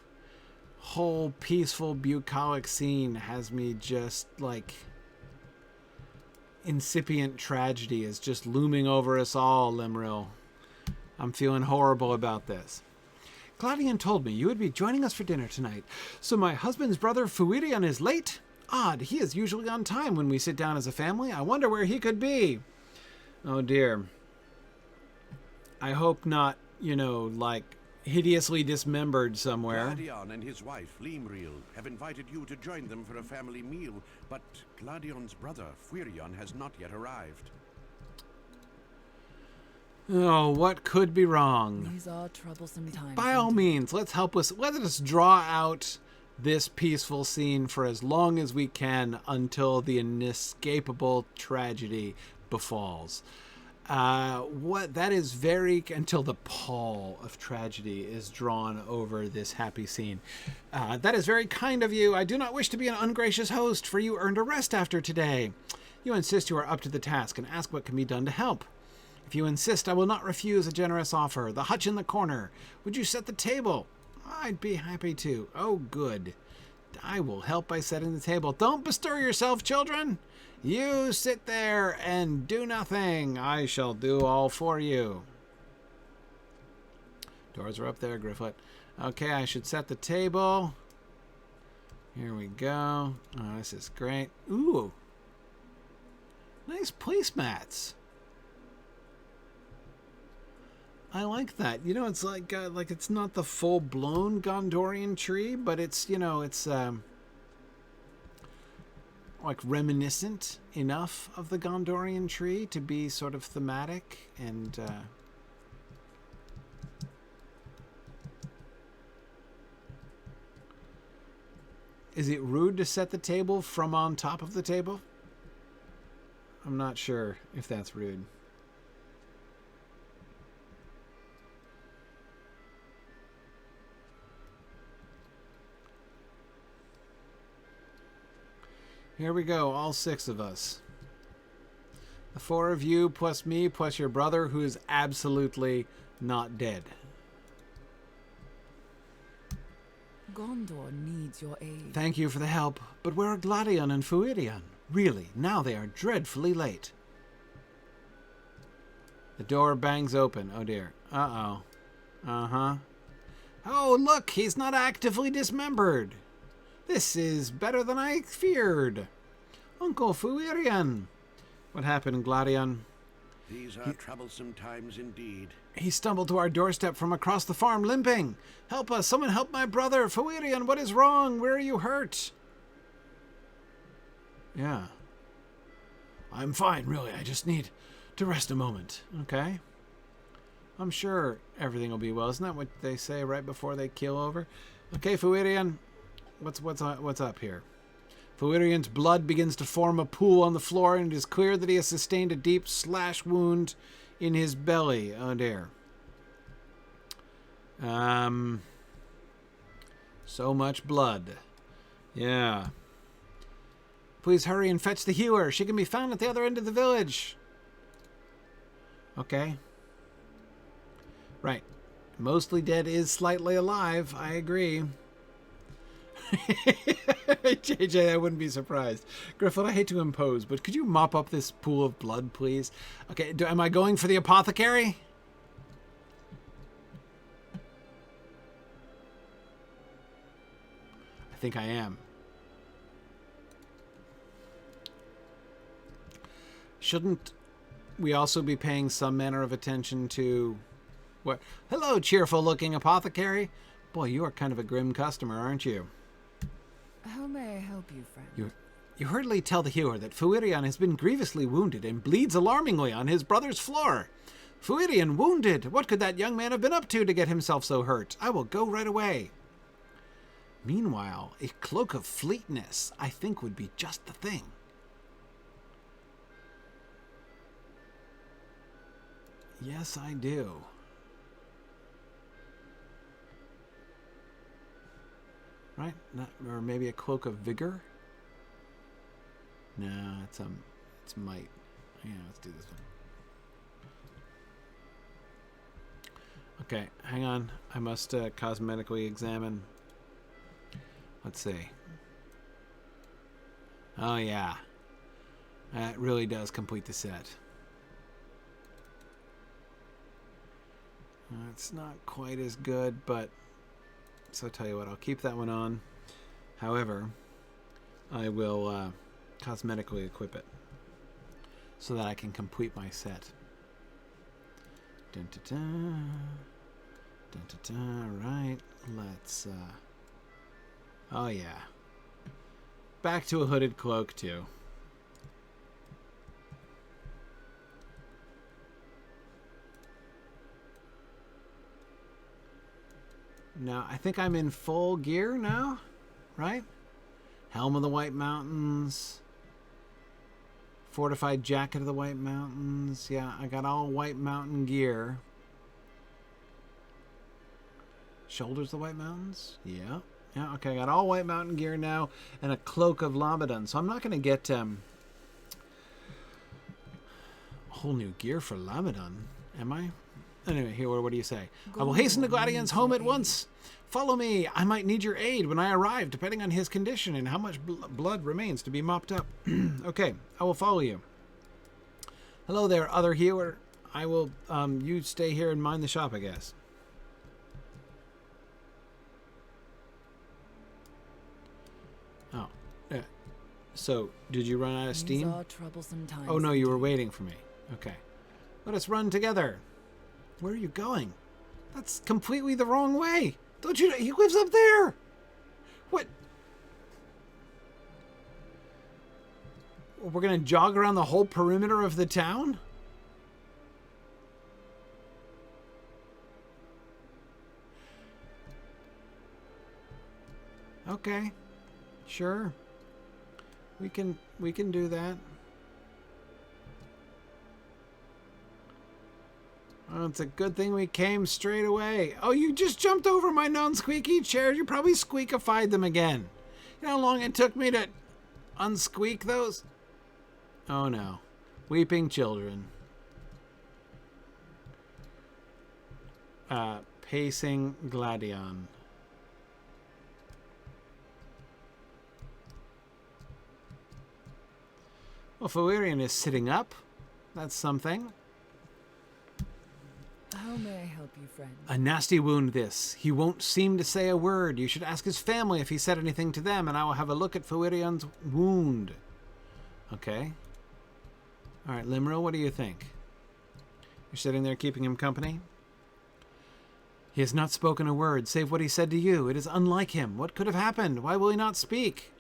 whole peaceful, bucolic scene has me just, like... incipient tragedy is just looming over us all, Limril. I'm feeling horrible about this. Gladion told me you would be joining us for dinner tonight. So my husband's brother Fuirion is late? Odd, he is usually on time when we sit down as a family. I wonder where he could be. Oh dear. I hope not, you know, like, hideously dismembered somewhere. Gladion and his wife, Limril, have invited you to join them for a family meal, but Gladion's brother, Fuirion, has not yet arrived. Oh, what could be wrong? These are troublesome times. By all means, let us draw out this peaceful scene for as long as we can until the inescapable tragedy befalls. Until the pall of tragedy is drawn over this happy scene. That is very kind of you. I do not wish to be an ungracious host, for you earned a rest after today. You insist you are up to the task and ask what can be done to help. If you insist, I will not refuse a generous offer. The hutch in the corner. Would you set the table? I'd be happy to. Oh, good. I will help by setting the table. Don't bestir yourself, children. You sit there and do nothing. I shall do all for you. Doors are up there, Gryfflet. Okay, I should set the table. Here we go. Oh, this is great. Ooh. Nice placemats. I like that. You know, it's like it's not the full-blown Gondorian tree, but it's, you know, it's like reminiscent enough of the Gondorian tree to be sort of thematic and is it rude to set the table from on top of the table? I'm not sure if that's rude. Here we go, all 6 of us. The 4 of you, plus me, plus your brother, who is absolutely not dead. Gondor needs your aid. Thank you for the help, but where are Gladion and Fuirion? Really, now they are dreadfully late. The door bangs open. Oh dear. Uh-oh. Uh-huh. Oh, look, he's not actively dismembered. This is better than I feared. Uncle Fuirion. What happened, Gladion? These are troublesome times indeed. He stumbled to our doorstep from across the farm, limping. Help us! Someone help my brother! Fuirion, what is wrong? Where are you hurt? Yeah. I'm fine, really. I just need to rest a moment. Okay. I'm sure everything will be well. Isn't that what they say right before they keel over? Okay, Fuirion, what's up here? Fuirion's blood begins to form a pool on the floor, and it is clear that he has sustained a deep slash wound in his belly. Oh dear. So much blood. Yeah. Please hurry and fetch the healer. She can be found at the other end of the village. Okay. Right. Mostly dead is slightly alive. I agree. JJ, I wouldn't be surprised. Gryfflet, I hate to impose, but could you mop up this pool of blood, please? Okay, am I going for the apothecary? I think I am. Shouldn't we also be paying some manner of attention to... What? Hello, cheerful-looking apothecary. Boy, you are kind of a grim customer, aren't you? How may I help you, friend? You hurriedly tell the healer that Fuirion has been grievously wounded and bleeds alarmingly on his brother's floor. Fuirion wounded! What could that young man have been up to get himself so hurt? I will go right away. Meanwhile, a cloak of fleetness, I think, would be just the thing. Yes, I do. Right? Or maybe a cloak of vigor? No, it's might. Yeah, let's do this one. Okay, hang on. I must cosmetically examine. Let's see. Oh yeah. That really does complete the set. It's not quite as good, but so I'll tell you what, I'll keep that one on. However, I will cosmetically equip it so that I can complete my set. Dun, dun, dun. Dun, dun, dun. Right, let's... Oh yeah. Back to a hooded cloak too. Now, I think I'm in full gear now, right? Helm of the White Mountains. Fortified Jacket of the White Mountains. Yeah, I got all White Mountain gear. Shoulders of the White Mountains? Yeah. Yeah, okay, I got all White Mountain gear now. And a Cloak of Lamedon. So I'm not going to get whole new gear for Lamedon, am I? Anyway, here, what do you say? I will hasten to Gladion's home at once. Follow me. I might need your aid when I arrive, depending on his condition and how much blood remains to be mopped up. Okay, I will follow you. Hello there, other healer. I will, you stay here and mind the shop, I guess. Oh, yeah. So, did you run out of steam? These are troublesome times. Oh, no, you were waiting for me. Okay. Let us run together. Where are you going? That's completely the wrong way. Don't you know? He lives up there. What? We're going to jog around the whole perimeter of the town? Okay. Sure. We can do that. Oh, it's a good thing we came straight away. Oh, you just jumped over my non-squeaky chairs. You probably squeakified them again. You know how long it took me to unsqueak those? Oh, no. Weeping children. Pacing Gladion. Well, Fuirion is sitting up. That's something. How How may I help you, friend? A nasty wound this. He won't seem to say a word. You should ask his family if he said anything to them, and I will have a look at Fuirion's wound. Okay. All right, Limerill, what do you think? You're sitting there keeping him company? He has not spoken a word, save what he said to you. It is unlike him. What could have happened? Why will he not speak?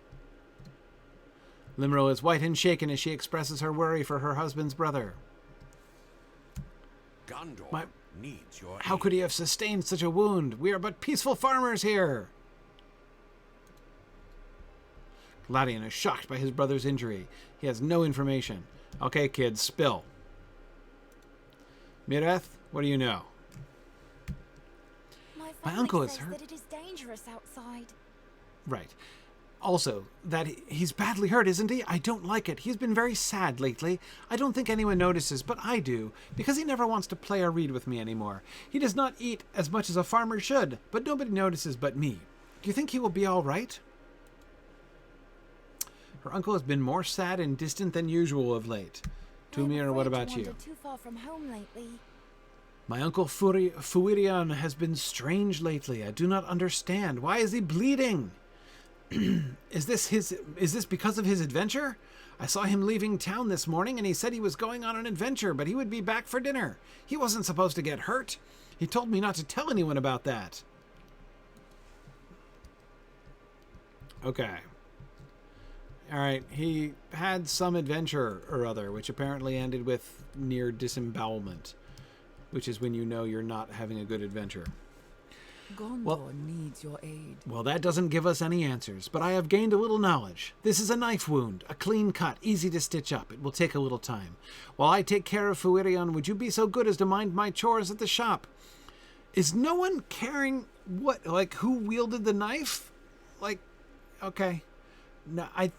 Limerill is white and shaken as she expresses her worry for her husband's brother. Gondor needs your How aid. could he have sustained such a wound? We are but peaceful farmers here. Gladion is shocked by his brother's injury. He has no information. Okay, kids, spill. Mireth, what do you know? My uncle family is says hurt. that it is dangerous outside. Right. Also, that he's badly hurt, isn't he? I don't like it. He's been very sad lately. I don't think anyone notices, but I do, because he never wants to play or read with me anymore. He does not eat as much as a farmer should, but nobody notices but me. Do you think he will be all right? Her uncle has been more sad and distant than usual of late. Tumir, what about you? Too far from home lately. My uncle Fuirion has been strange lately. I do not understand. Why is he bleeding? Is this because of his adventure? I saw him leaving town this morning and he said he was going on an adventure, but he would be back for dinner. He wasn't supposed to get hurt. He told me not to tell anyone about that. Okay. All right, he had some adventure or other, which apparently ended with near disembowelment, which is when you know you're not having a good adventure. Gondor needs your aid. Well, that doesn't give us any answers, but I have gained a little knowledge. This is a knife wound, a clean cut, easy to stitch up. It will take a little time. While I take care of Fuirion, would you be so good as to mind my chores at the shop? Is no one caring who wielded the knife? Okay. No, I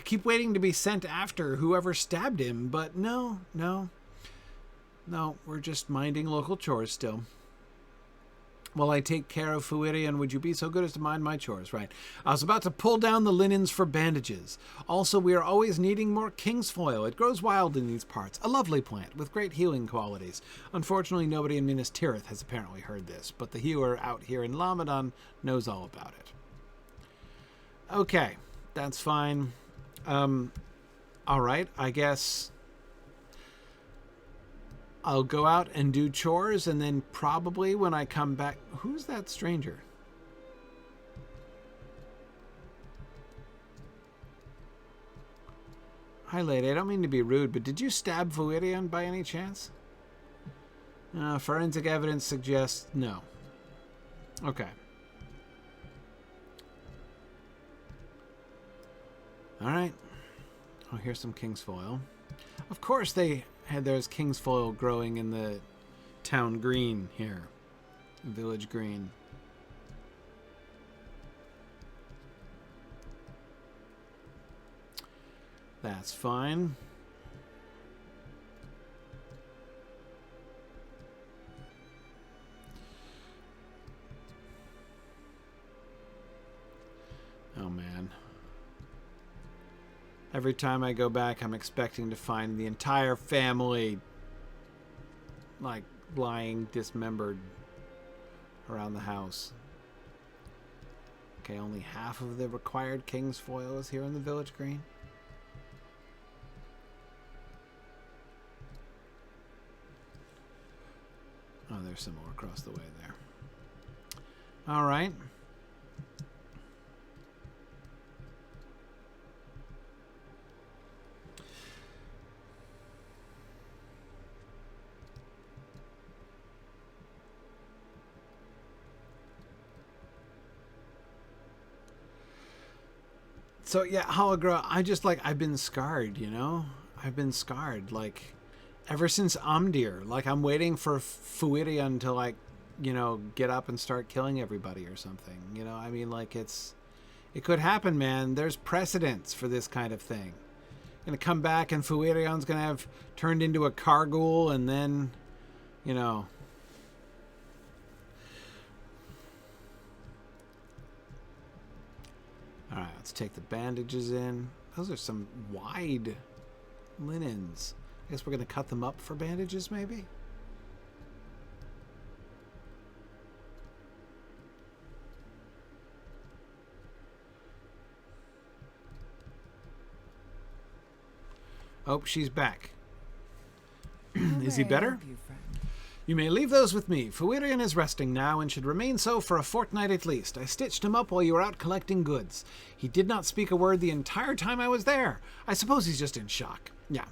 keep waiting to be sent after whoever stabbed him, but no, we're just minding local chores still. While I take care of Fuirion, would you be so good as to mind my chores? Right. I was about to pull down the linens for bandages. Also, we are always needing more king's foil. It grows wild in these parts. A lovely plant with great healing qualities. Unfortunately, nobody in Minas Tirith has apparently heard this, but the healer out here in Lamedon knows all about it. Okay, that's fine. All right, I guess I'll go out and do chores, and then probably when I come back... Who's that stranger? Hi, lady. I don't mean to be rude, but did you stab Fuirion by any chance? Forensic evidence suggests no. Okay. All right. Oh, here's some king's foil. Of course there's king's foil growing in the town green here. Village green. That's fine. Oh, man. Every time I go back, I'm expecting to find the entire family, lying dismembered around the house. Okay, only half of the required king's foil is here in the village green. Oh, there's some more across the way there. All right. So yeah, Hologra, I've been scarred, you know? I've been scarred, ever since Amdir. I'm waiting for Fuirion to, get up and start killing everybody or something. You know, I mean, it could happen, man. There's precedence for this kind of thing. Gonna come back and Fuirion's gonna have turned into a Kargul and then, Alright, let's take the bandages in. Those are some wide linens. I guess we're going to cut them up for bandages, maybe? Oh, she's back. How Is he may I better? help you, friend? You may leave those with me. Fuirion is resting now and should remain so for a fortnight at least. I stitched him up while you were out collecting goods. He did not speak a word the entire time I was there. I suppose he's just in shock. Yeah,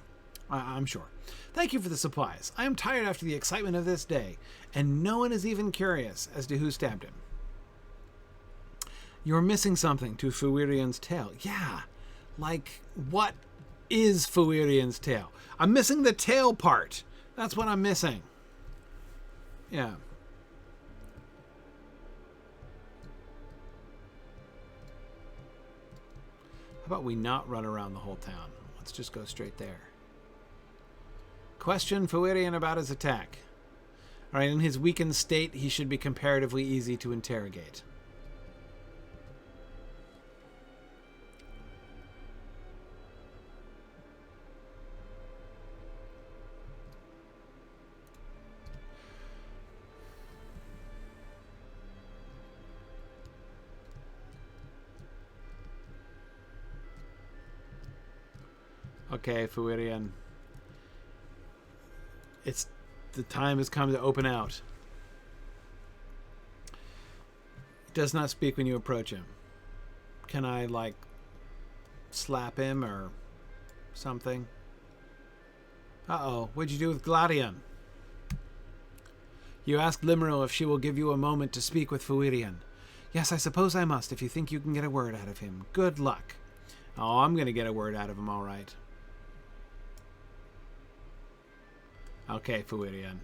I'm sure. Thank you for the supplies. I am tired after the excitement of this day, and no one is even curious as to who stabbed him. You're missing something to Fuirion's tale. Yeah, like, what is Fuirion's tale? I'm missing the tail part. That's what I'm missing. Yeah. How about we not run around the whole town? Let's just go straight there. Question Fuirion about his attack. All right, in his weakened state, he should be comparatively easy to interrogate. Okay, Fuirion. The time has come to open out. He does not speak when you approach him. Can I, like, slap him or something? Uh-oh, what'd you do with Gladion? You ask Limeril if she will give you a moment to speak with Fuirion. Yes, I suppose I must if you think you can get a word out of him. Good luck. Oh, I'm going to get a word out of him, all right. Okay, Fuirion.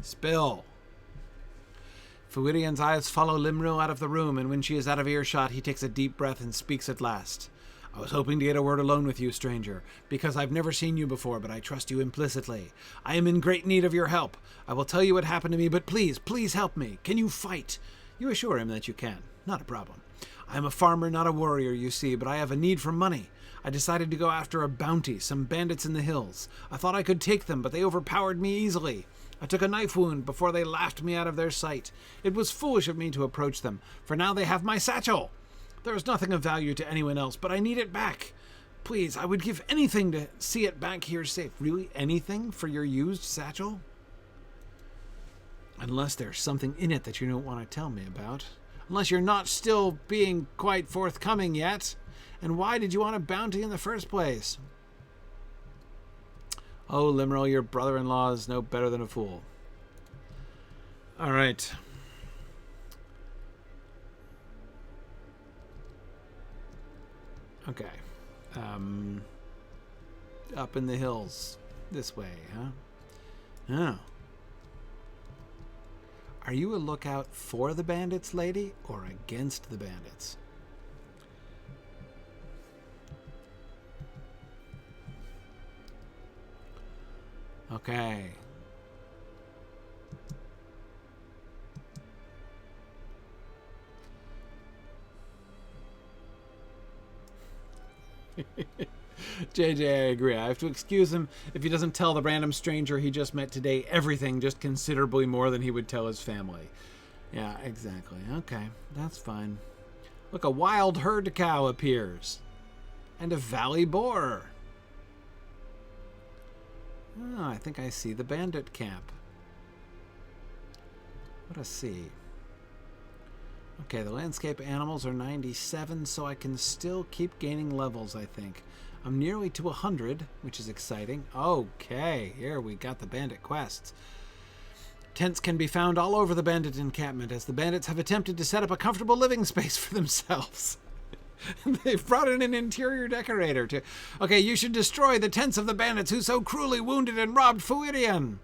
Spill. Fuirion's eyes follow Limeril out of the room, and when she is out of earshot, he takes a deep breath and speaks at last. I was hoping to get a word alone with you, stranger, because I've never seen you before, but I trust you implicitly. I am in great need of your help. I will tell you what happened to me, but please, please help me. Can you fight? You assure him that you can. Not a problem. I am a farmer, not a warrior, you see, but I have a need for money. I decided to go after a bounty, some bandits in the hills. I thought I could take them, but they overpowered me easily. I took a knife wound before they laughed me out of their sight. It was foolish of me to approach them, for now they have my satchel. There is nothing of value to anyone else, but I need it back. Please, I would give anything to see it back here safe. Really, anything for your used satchel? Unless there's something in it that you don't want to tell me about. Unless you're not still being quite forthcoming yet. And why did you want a bounty in the first place? Oh, Limeril, your brother-in-law is no better than a fool. All right. Okay. Up in the hills. This way, huh? Oh. Are you a lookout for the bandits, lady, or against the bandits? Okay. JJ, I agree. I have to excuse him if he doesn't tell the random stranger he just met today everything, just considerably more than he would tell his family. Yeah, exactly. Okay, that's fine. Look, a wild herd cow appears. And a valley boar. Oh, I think I see the bandit camp. What a see. Okay, the landscape animals are 97, so I can still keep gaining levels, I think. I'm nearly to 100, which is exciting. Okay, here we got the bandit quests. Tents can be found all over the bandit encampment, as the bandits have attempted to set up a comfortable living space for themselves. They've brought in an interior decorator to... Okay, you should destroy the tents of the bandits who so cruelly wounded and robbed Fuirion.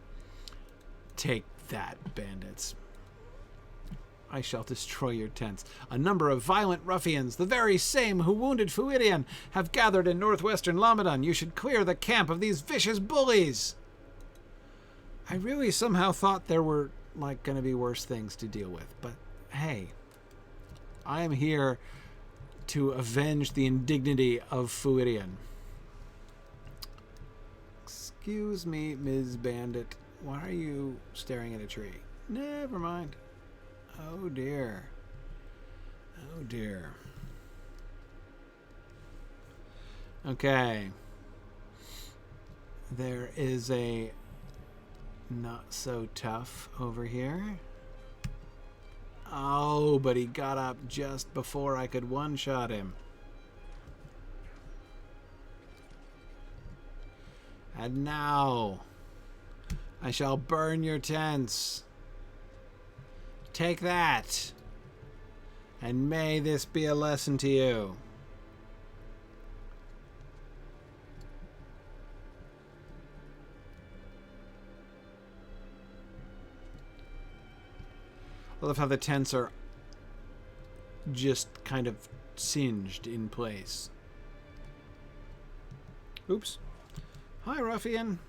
Take that, bandits. I shall destroy your tents. A number of violent ruffians, the very same who wounded Fuirion, have gathered in northwestern Lamedon. You should clear the camp of these vicious bullies. I really somehow thought there were, like, going to be worse things to deal with. But, hey, I am here to avenge the indignity of Fuirion. Excuse me, Ms. Bandit. Why are you staring at a tree? Never mind. Oh, dear. Oh, dear. Okay. There is a not so tough over here. Oh, but he got up just before I could one-shot him. And now I shall burn your tents. Take that. And may this be a lesson to you. I love how the tents are just kind of singed in place. Oops. Hi, ruffian.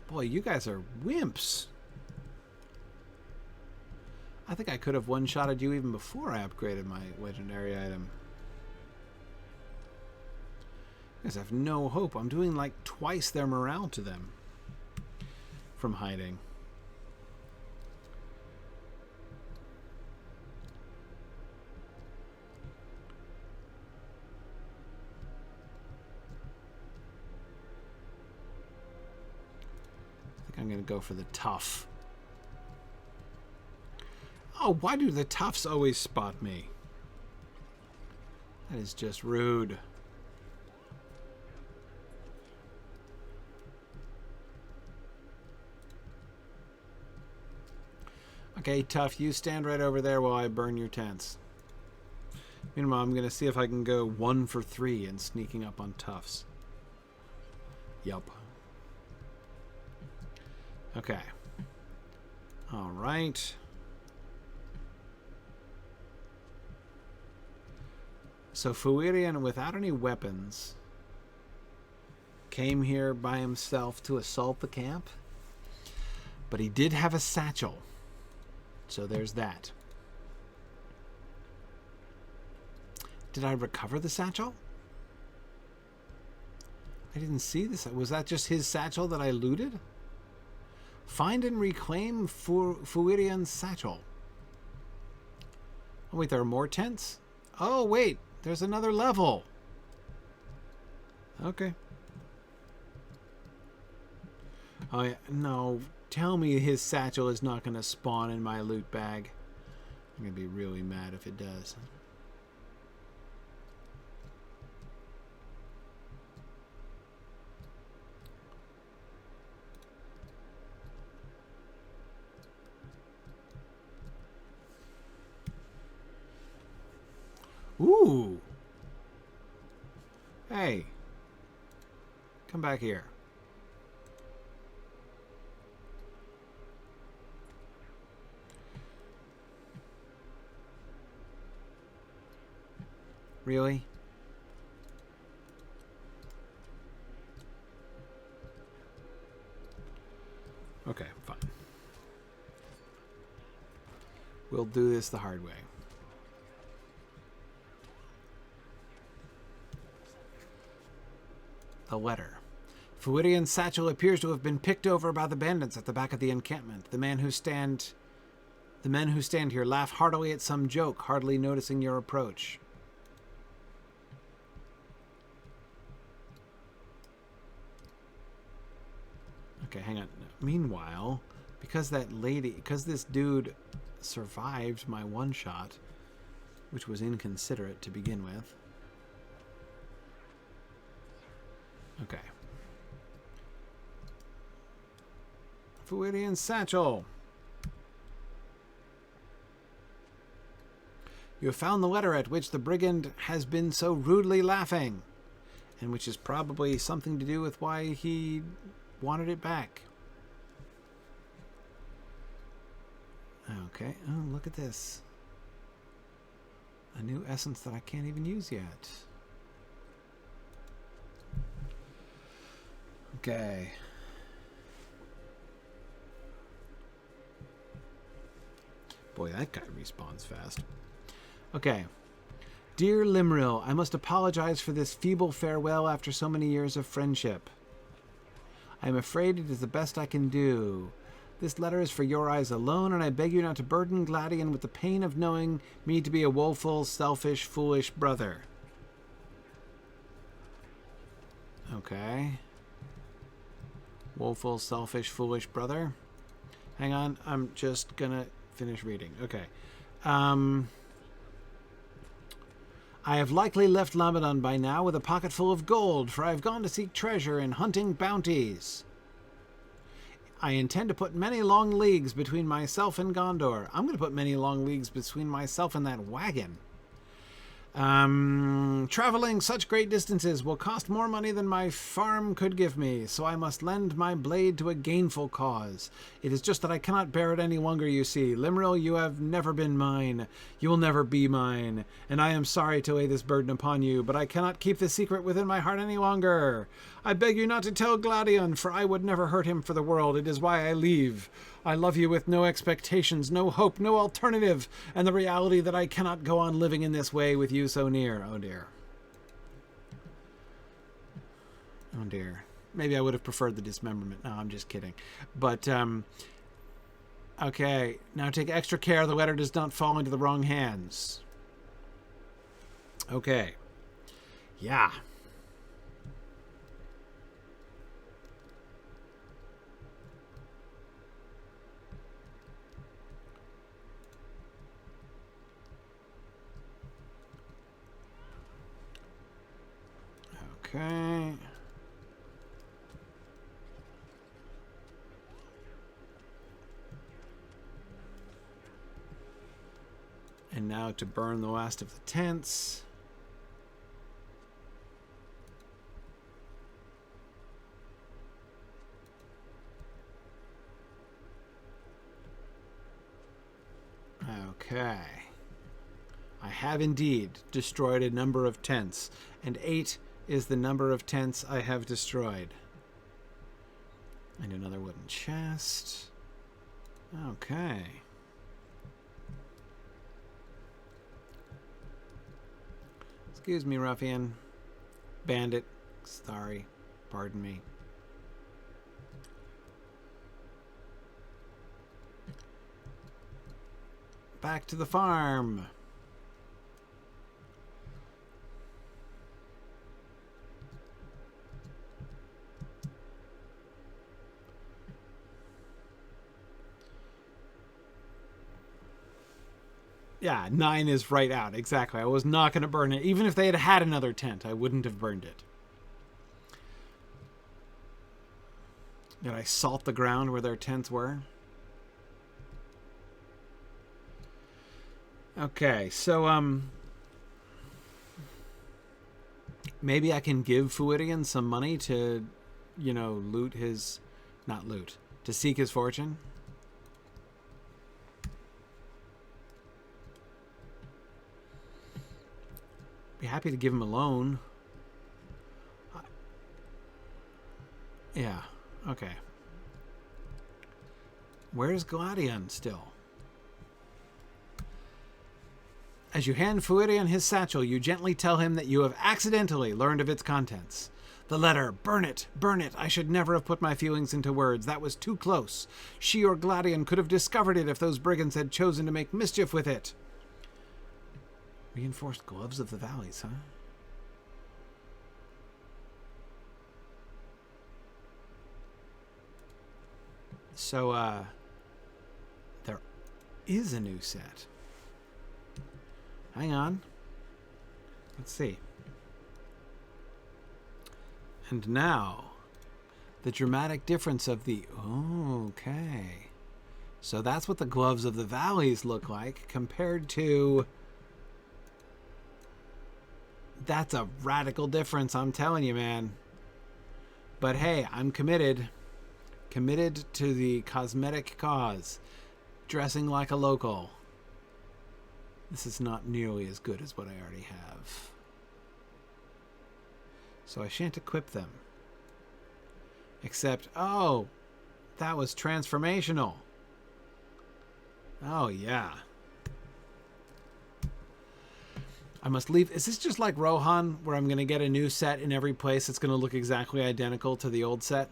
Boy, you guys are wimps. I think I could have one-shotted you even before I upgraded my legendary item. You guys have no hope. I'm doing like twice their morale to them from hiding. I'm going to go for the tough. Oh, why do the toughs always spot me? That is just rude. Okay, tough, you stand right over there while I burn your tents. Meanwhile, I'm going to see if I can go 1 for 3 in sneaking up on toughs. Yup. Okay. All right. So Fuirion, without any weapons, came here by himself to assault the camp. But he did have a satchel. So there's that. Did I recover the satchel? I didn't see this. Was that just his satchel that I looted? Find and reclaim Fuirion's satchel. Oh, wait, there are more tents? Oh, wait, there's another level. Okay. Oh, yeah, no, tell me his satchel is not going to spawn in my loot bag. I'm going to be really mad if it does. Ooh. Hey. Come back here. Really? Okay, fine. We'll do this the hard way. The letter. Fuirion's satchel appears to have been picked over by the bandits at the back of the encampment. The men who stand here laugh heartily at some joke, hardly noticing your approach. Okay, hang on. Meanwhile, because this dude survived my one shot, which was inconsiderate to begin with. Okay. Fuirion's satchel. You have found the letter at which the brigand has been so rudely laughing, and which is probably something to do with why he wanted it back. Okay. Oh, look at this. A new essence that I can't even use yet. Okay. Boy, that guy respawns fast. Okay. Dear Limril, I must apologize for this feeble farewell after so many years of friendship. I am afraid it is the best I can do. This letter is for your eyes alone, and I beg you not to burden Gladion with the pain of knowing me to be a woeful, selfish, foolish brother. Okay. Woeful, selfish, foolish brother. Hang on, I'm just gonna finish reading. Okay. I have likely left Lamedon by now with a pocket full of gold, for I have gone to seek treasure and hunting bounties. I intend to put many long leagues between myself and Gondor. I'm going to put many long leagues between myself and that wagon. Traveling such great distances will cost more money than my farm could give me, so I must lend my blade to a gainful cause. It is just that I cannot bear it any longer, you see. Limerill, you have never been mine. You will never be mine, and I am sorry to lay this burden upon you, but I cannot keep this secret within my heart any longer. I beg you not to tell Gladion, for I would never hurt him for the world. It is why I leave. I love you with no expectations, no hope, no alternative, and the reality that I cannot go on living in this way with you so near. Oh dear. Oh dear. Maybe I would have preferred the dismemberment. No, I'm just kidding. But, okay. Now take extra care the letter does not fall into the wrong hands. Okay. Yeah. Okay. And now to burn the last of the tents. Okay. I have indeed destroyed a number of tents, and 8 is the number of tents I have destroyed. And another wooden chest. Okay. Excuse me, ruffian. Bandit. Sorry. Pardon me. Back to the farm. Yeah, 9 is right out. Exactly. I was not going to burn it. Even if they had had another tent, I wouldn't have burned it. Did I salt the ground where their tents were? Okay, so, maybe I can give Fuirion some money to, you know, loot his... Not loot. To seek his fortune. Be happy to give him a loan. Yeah, okay. Where's Gladion still? As you hand Fuirion his satchel, you gently tell him that you have accidentally learned of its contents. The letter, burn it, burn it. I should never have put my feelings into words. That was too close. She or Gladion could have discovered it if those brigands had chosen to make mischief with it. Reinforced gloves of the valleys, huh? So, there is a new set. Hang on. Let's see. And now, the dramatic difference of the... Oh, okay. So that's what the gloves of the valleys look like compared to... That's a radical difference, I'm telling you, man. But hey, I'm committed. Committed to the cosmetic cause. Dressing like a local. This is not nearly as good as what I already have. So I shan't equip them. Except, oh, that was transformational. Oh, yeah. I must leave. Is this just like Rohan, where I'm going to get a new set in every place? It's going to look exactly identical to the old set.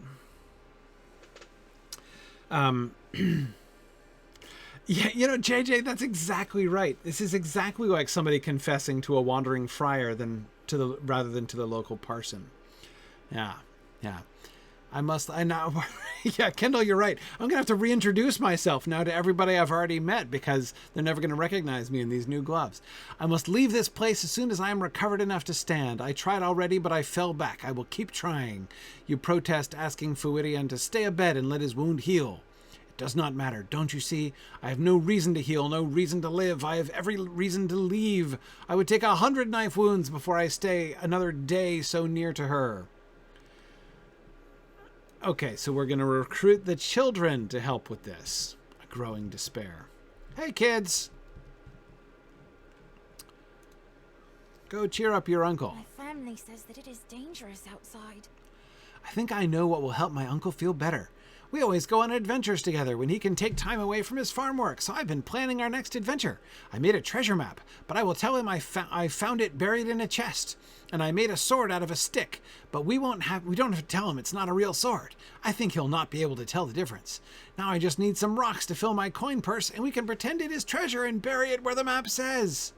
Yeah, you know, JJ, that's exactly right. This is exactly like somebody confessing to a wandering friar rather than to the local parson. Yeah. Yeah, Kendall, you're right. I'm going to have to reintroduce myself now to everybody I've already met because they're never going to recognize me in these new gloves. I must leave this place as soon as I am recovered enough to stand. I tried already, but I fell back. I will keep trying. You protest, asking Fuirion to stay abed and let his wound heal. It does not matter. Don't you see? I have no reason to heal, no reason to live. I have every reason to leave. I would take 100 knife wounds before I stay another day so near to her. Okay, so we're going to recruit the children to help with this. A growing despair. Hey, kids! Go cheer up your uncle. My family says that it is dangerous outside. I think I know what will help my uncle feel better. We always go on adventures together when he can take time away from his farm work, so I've been planning our next adventure. I made a treasure map, but I will tell him I found it buried in a chest, and I made a sword out of a stick, but we don't have to tell him it's not a real sword. I think he'll not be able to tell the difference. Now I just need some rocks to fill my coin purse, and we can pretend it is treasure and bury it where the map says.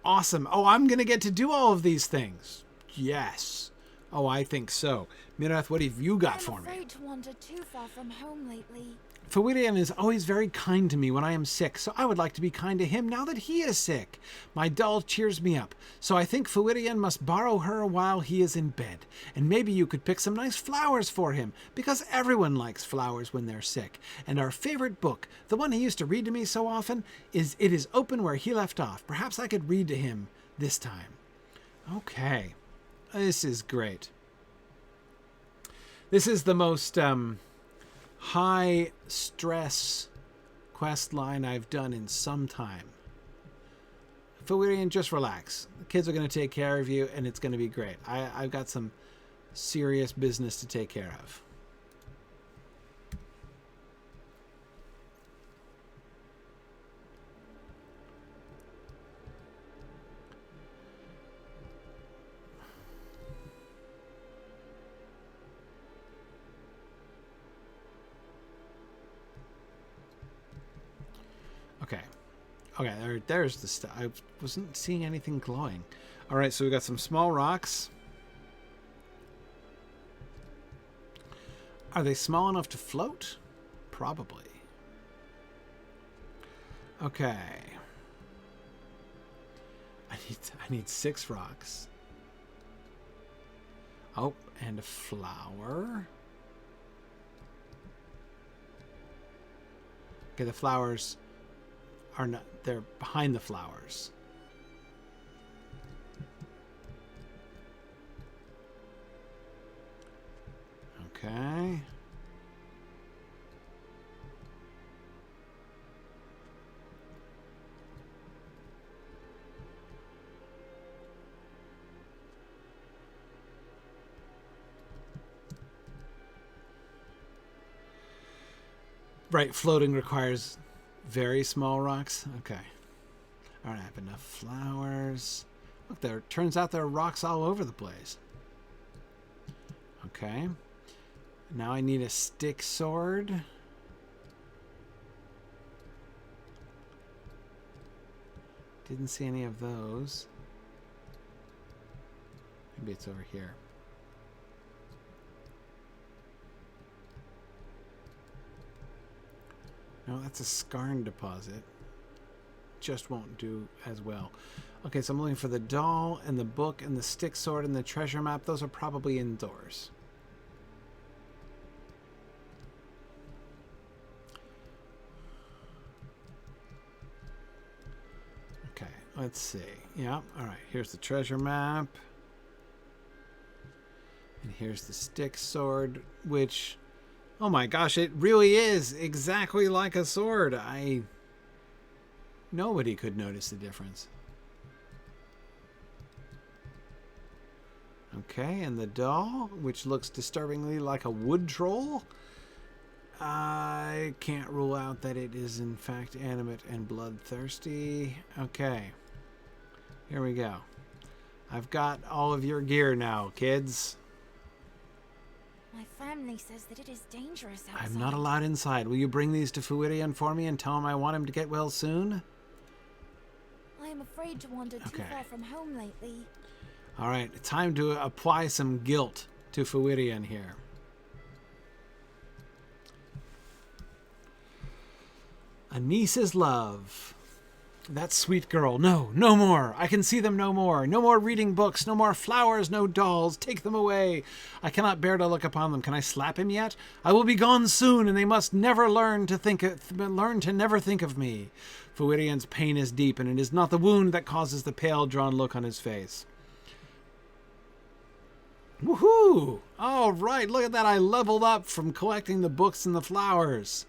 Awesome. Oh, I'm going to get to do all of these things. Yes. Oh, I think so. Mirath, what have you got for me? I'm afraid to wander too far from home lately. Fuirion is always very kind to me when I am sick, so I would like to be kind to him now that he is sick. My doll cheers me up, so I think Fuirion must borrow her while he is in bed. And maybe you could pick some nice flowers for him, because everyone likes flowers when they're sick. And our favorite book, the one he used to read to me so often, is It Is Open Where He Left Off. Perhaps I could read to him this time. Okay. This is great. This is the most high stress quest line I've done in some time. Fuirion, just relax. The kids are going to take care of you, and it's going to be great. I've got some serious business to take care of. Okay, there's the stuff. I wasn't seeing anything glowing. All right, so we got some small rocks. Are they small enough to float? Probably. Okay. I need 6 rocks. Oh, and a flower. Okay, the flowers are not, they're behind the flowers. Okay. Right, floating requires very small rocks. Okay. All right, I have enough flowers. Look, there. Turns out there are rocks all over the place. Okay. Now I need a stick sword. Didn't see any of those. Maybe it's over here. No, that's a scarn deposit. Just won't do as well. Okay, so I'm looking for the doll and the book and the stick sword and the treasure map. Those are probably indoors. Okay, let's see. Yeah, all right. Here's the treasure map. And here's the stick sword, which... Oh my gosh, it really is exactly like a sword. Nobody could notice the difference. Okay, and the doll, which looks disturbingly like a wood troll. I can't rule out that it is in fact animate and bloodthirsty. Okay, here we go. I've got all of your gear now, kids. My family says that it is dangerous outside. I'm not allowed inside. Will you bring these to Fuirion for me and tell him I want him to get well soon? I am afraid to wander too far from home lately. All right, time to apply some guilt to Fuirion here. A niece's love. That sweet girl. No, no more. I can see them no more. No more reading books. No more flowers. No dolls. Take them away. I cannot bear to look upon them. Can I slap him yet? I will be gone soon, and they must never learn to never think of me. Fuirion's pain is deep, and it is not the wound that causes the pale, drawn look on his face. Woohoo! All right, look at that. I leveled up from collecting the books and the flowers.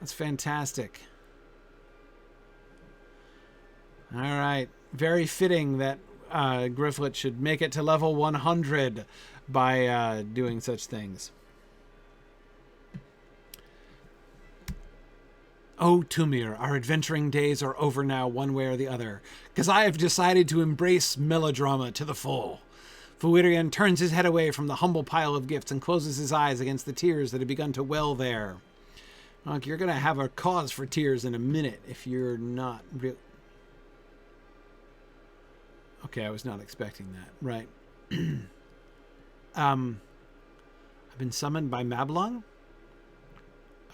That's fantastic. All right. Very fitting that Gryfflet should make it to level 100 by doing such things. Oh, Tumir, our adventuring days are over now, one way or the other, because I have decided to embrace melodrama to the full. Fuirion turns his head away from the humble pile of gifts and closes his eyes against the tears that have begun to well there. Look, you're going to have a cause for tears in a minute if you're not real. Okay, I was not expecting that. Right. I've been summoned by Mablung.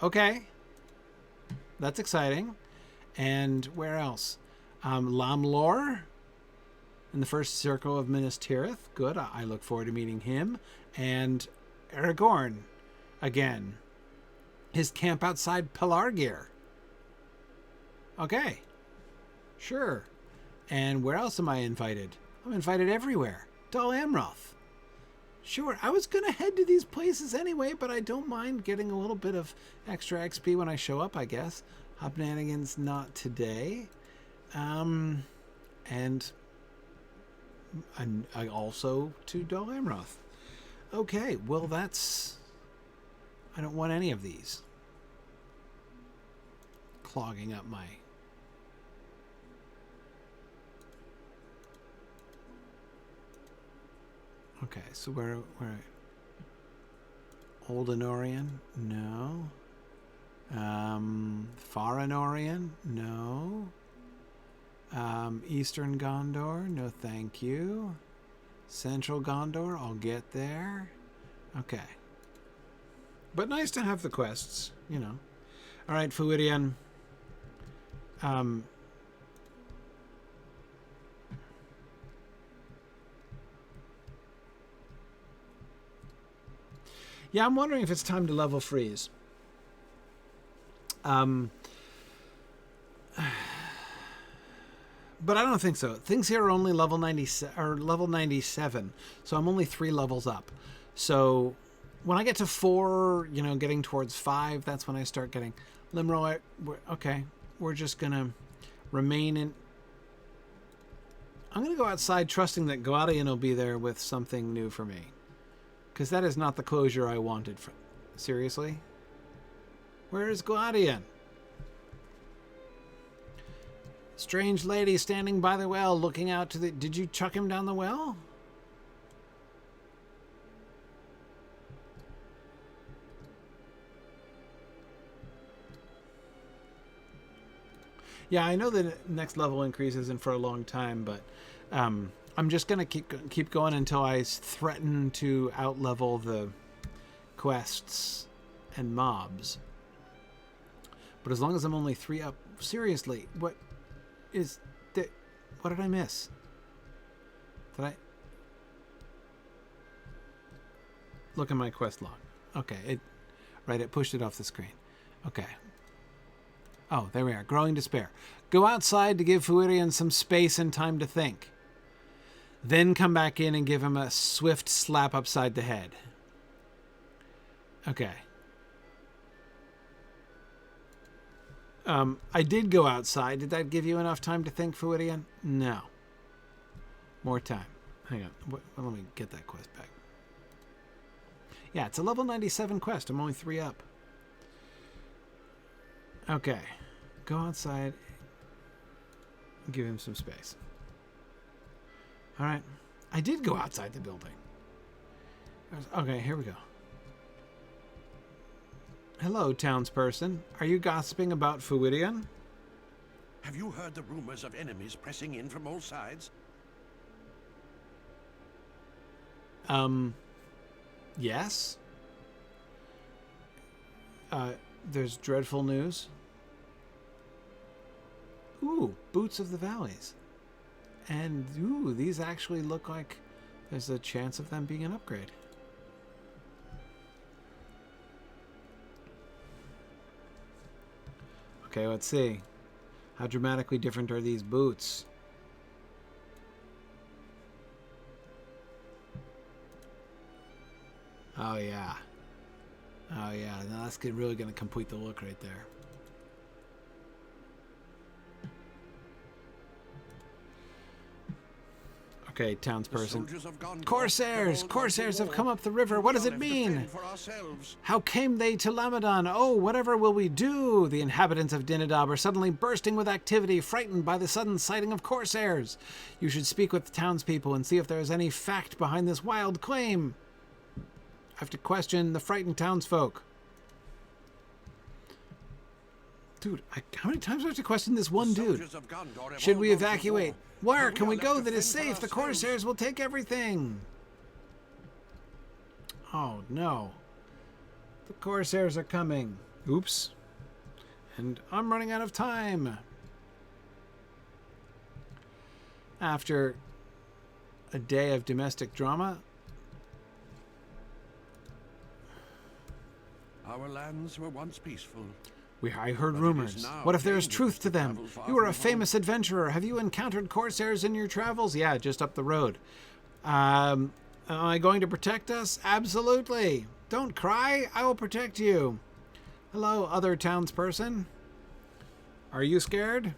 Okay. That's exciting. And where else? Lamlor in the first circle of Minas Tirith. Good. I look forward to meeting him. And Aragorn again. His camp outside Pelargir. Okay. Sure. And where else am I invited? I'm invited everywhere. Dol Amroth. Sure, I was going to head to these places anyway, but I don't mind getting a little bit of extra XP when I show up, I guess. Hobnanigans not today. And I also to Dol Amroth. Okay, well that's... I don't want any of these. Clogging up my... Okay, so where Old Anorian? No. Far Anorian? No. Eastern Gondor? No, thank you. Central Gondor? I'll get there. Okay. But nice to have the quests, you know. All right, Fuirion. Yeah, I'm wondering if it's time to level freeze. But I don't think so. Things here are only level 97, so I'm only 3 levels up. So when I get to 4, you know, getting towards 5, that's when I start getting Limro. Okay, we're just gonna remain in. I'm gonna go outside, trusting that Gladion will be there with something new for me. Because that is not the closure I wanted. Seriously? Where is Gladion? Strange lady standing by the well, looking out to the... Did you chuck him down the well? Yeah, I know the next level increase isn't for a long time, but... I'm just going to keep going until I threaten to outlevel the quests and mobs. But as long as I'm only 3 up... Seriously, what is... What did I miss? Did I... Look at my quest log. Okay, it pushed it off the screen. Okay. Oh, there we are. Growing despair. Go outside to give Fuirion some space and time to think. Then come back in and give him a swift slap upside the head. Okay. I did go outside. Did that give you enough time to think, Fuirion? No. More time. Hang on. Let me get that quest back. Yeah, it's a level 97 quest. I'm only 3 up. Okay. Go outside. Give him some space. All right. I did go outside the building. Okay, here we go. Hello, townsperson. Are you gossiping about Fuirion? Have you heard the rumors of enemies pressing in from all sides? Yes? There's dreadful news. Ooh, Boots of the Valleys. And, ooh, these actually look like there's a chance of them being an upgrade. Okay, let's see. How dramatically different are these boots? Oh, yeah. Oh, yeah. Now that's really going to complete the look right there. Okay, townsperson. Corsairs! Corsairs have come up the river. What does it mean? How came they to Lamedon? Oh, whatever will we do? The inhabitants of Dínadab are suddenly bursting with activity, frightened by the sudden sighting of Corsairs. You should speak with the townspeople and see if there is any fact behind this wild claim. I have to question the frightened townsfolk. Dude, how many times do I have to question this one dude? Should we evacuate? Where can we go that is safe? The Corsairs will take everything. Oh, no. The Corsairs are coming. Oops. And I'm running out of time. After a day of domestic drama, our lands were once peaceful. I heard rumors. What if there is truth to them? You are a famous adventurer. Have you encountered Corsairs in your travels? Yeah, just up the road. Am I going to protect us? Absolutely. Don't cry. I will protect you. Hello, other townsperson. Are you scared?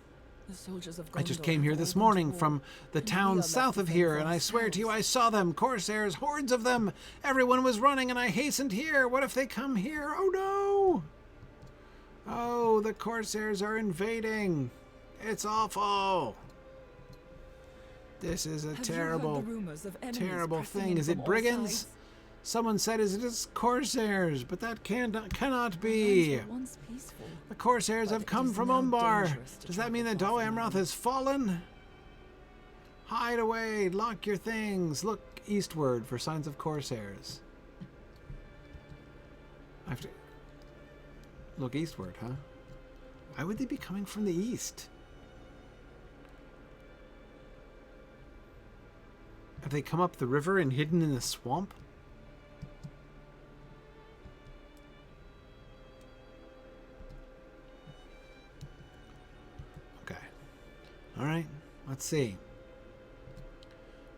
The soldiers of I just Gondor came here have this all gone morning to from war, the and we town are south left of to here, fend and for I swear to you, I ourselves. saw them. Corsairs, hordes of them. Everyone was running, and I hastened here. What if they come here? Oh, no. Oh, the Corsairs are invading. It's awful. This is a Have you terrible, heard the rumors of enemies terrible pressing thing. in Is from it all brigands? sides? Someone said it is Corsairs, but that cannot Our be. lands were once peaceful. The Corsairs But have it come is from now Umbar. dangerous to Does that mean travel that far Dol from Amroth home. has fallen? Hide away. Lock your things. Look eastward for signs of Corsairs. I have to look eastward, huh? Why would they be coming from the east? Have they come up the river and hidden in the swamp? Okay. All right. Let's see.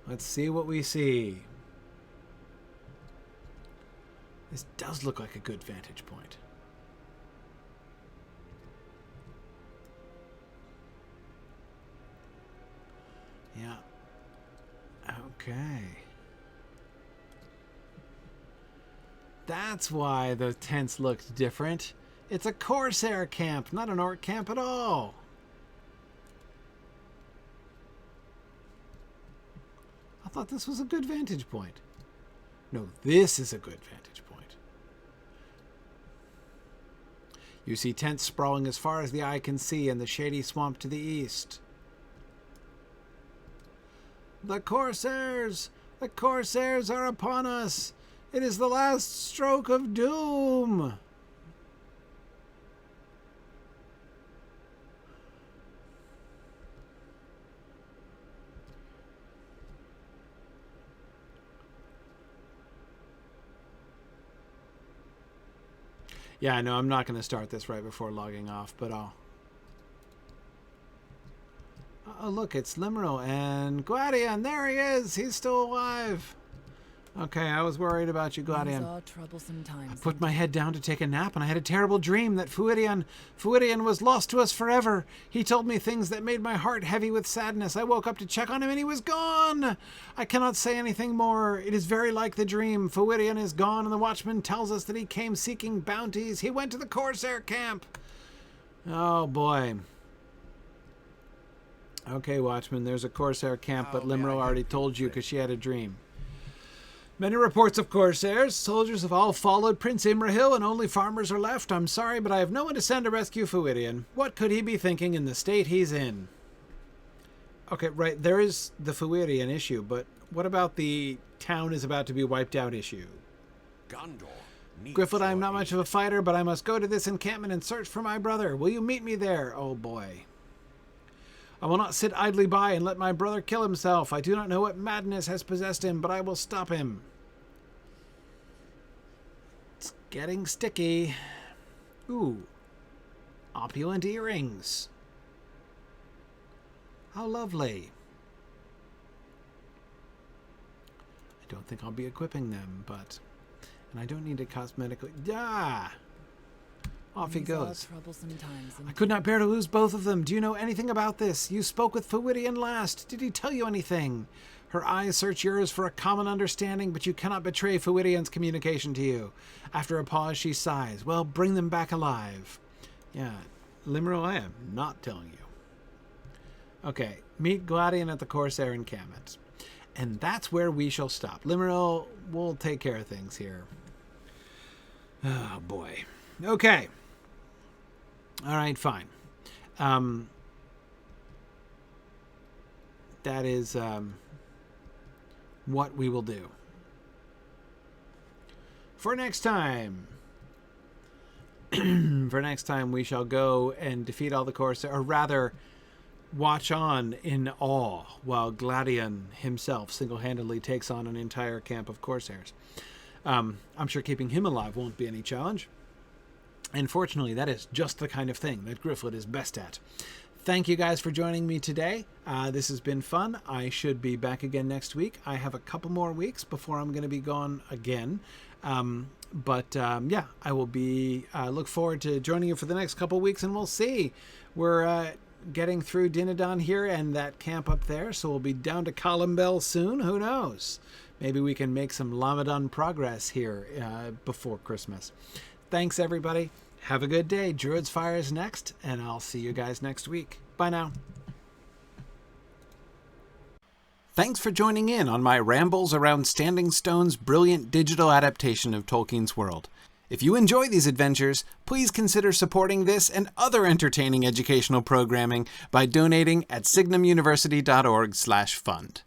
Let's see what we see. This does look like a good vantage point. Yeah. Okay. That's why the tents looked different. It's a Corsair camp, not an orc camp at all. I thought this was a good vantage point. No, this is a good vantage point. You see tents sprawling as far as the eye can see in the shady swamp to the east. The Corsairs! The Corsairs are upon us! It is the last stroke of doom! Yeah, I know, I'm not going to start this right before logging off, but I'll... Oh, look, it's Limeril and Gladion. There he is. He's still alive. Okay, I was worried about you, Gladion. These are troublesome times. I put my head down to take a nap, and I had a terrible dream that Fuirion was lost to us forever. He told me things that made my heart heavy with sadness. I woke up to check on him, and he was gone. I cannot say anything more. It is very like the dream. Fuirion is gone, and the watchman tells us that he came seeking bounties. He went to the Corsair camp. Oh, boy. Okay, Watchman, there's a Corsair camp, but Limeril already told you because she had a dream. Many reports of Corsairs. Soldiers have all followed Prince Imrahil, and only farmers are left. I'm sorry, but I have no one to send to rescue Fuirion. What could he be thinking in the state he's in? Okay, right, there is the Fuirion issue, but what about the town is about to be wiped out issue. Gondor needs Gryfflet, I am your not much aid. of a fighter, but I must go to this encampment and search for my brother. Will you meet me there? Oh boy. I will not sit idly by and let my brother kill himself. I do not know what madness has possessed him, but I will stop him. It's getting sticky. Ooh. Opulent earrings. How lovely. I don't think I'll be equipping them, but... And I don't need a cosmetically... Ah! Off he These are goes. troublesome times. I could not bear to lose both of them. Do you know anything about this? You spoke with Fuirion last. Did he tell you anything? Her eyes search yours for a common understanding, but you cannot betray Fuirion's communication to you. After a pause, she sighs. Well, bring them back alive. Yeah, Limeril, I am not telling you. Okay, meet Gladion at the Corsair encampment. And that's where we shall stop. Limeril will take care of things here. Oh, boy. Okay. All right, fine. That is what we will do. For next time. For next time, we shall go and defeat all the Corsairs, or rather, watch on in awe while Gladion himself single-handedly takes on an entire camp of Corsairs. I'm sure keeping him alive won't be any challenge. And fortunately, that is just the kind of thing that Gryfflet is best at. Thank you guys for joining me today. This has been fun. I should be back again next week. I have a couple more weeks before I'm going to be gone again. Yeah, I will be, look forward to joining you for the next couple weeks, and we'll see. We're getting through Dínadab here and that camp up there, so we'll be down to Tingbell soon. Who knows? Maybe we can make some Lamedon progress here before Christmas. Thanks, everybody. Have a good day. Druid's Fire is next, and I'll see you guys next week. Bye now. Thanks for joining in on my rambles around Standing Stone's brilliant digital adaptation of Tolkien's world. If you enjoy these adventures, please consider supporting this and other entertaining educational programming by donating at signumuniversity.org/fund.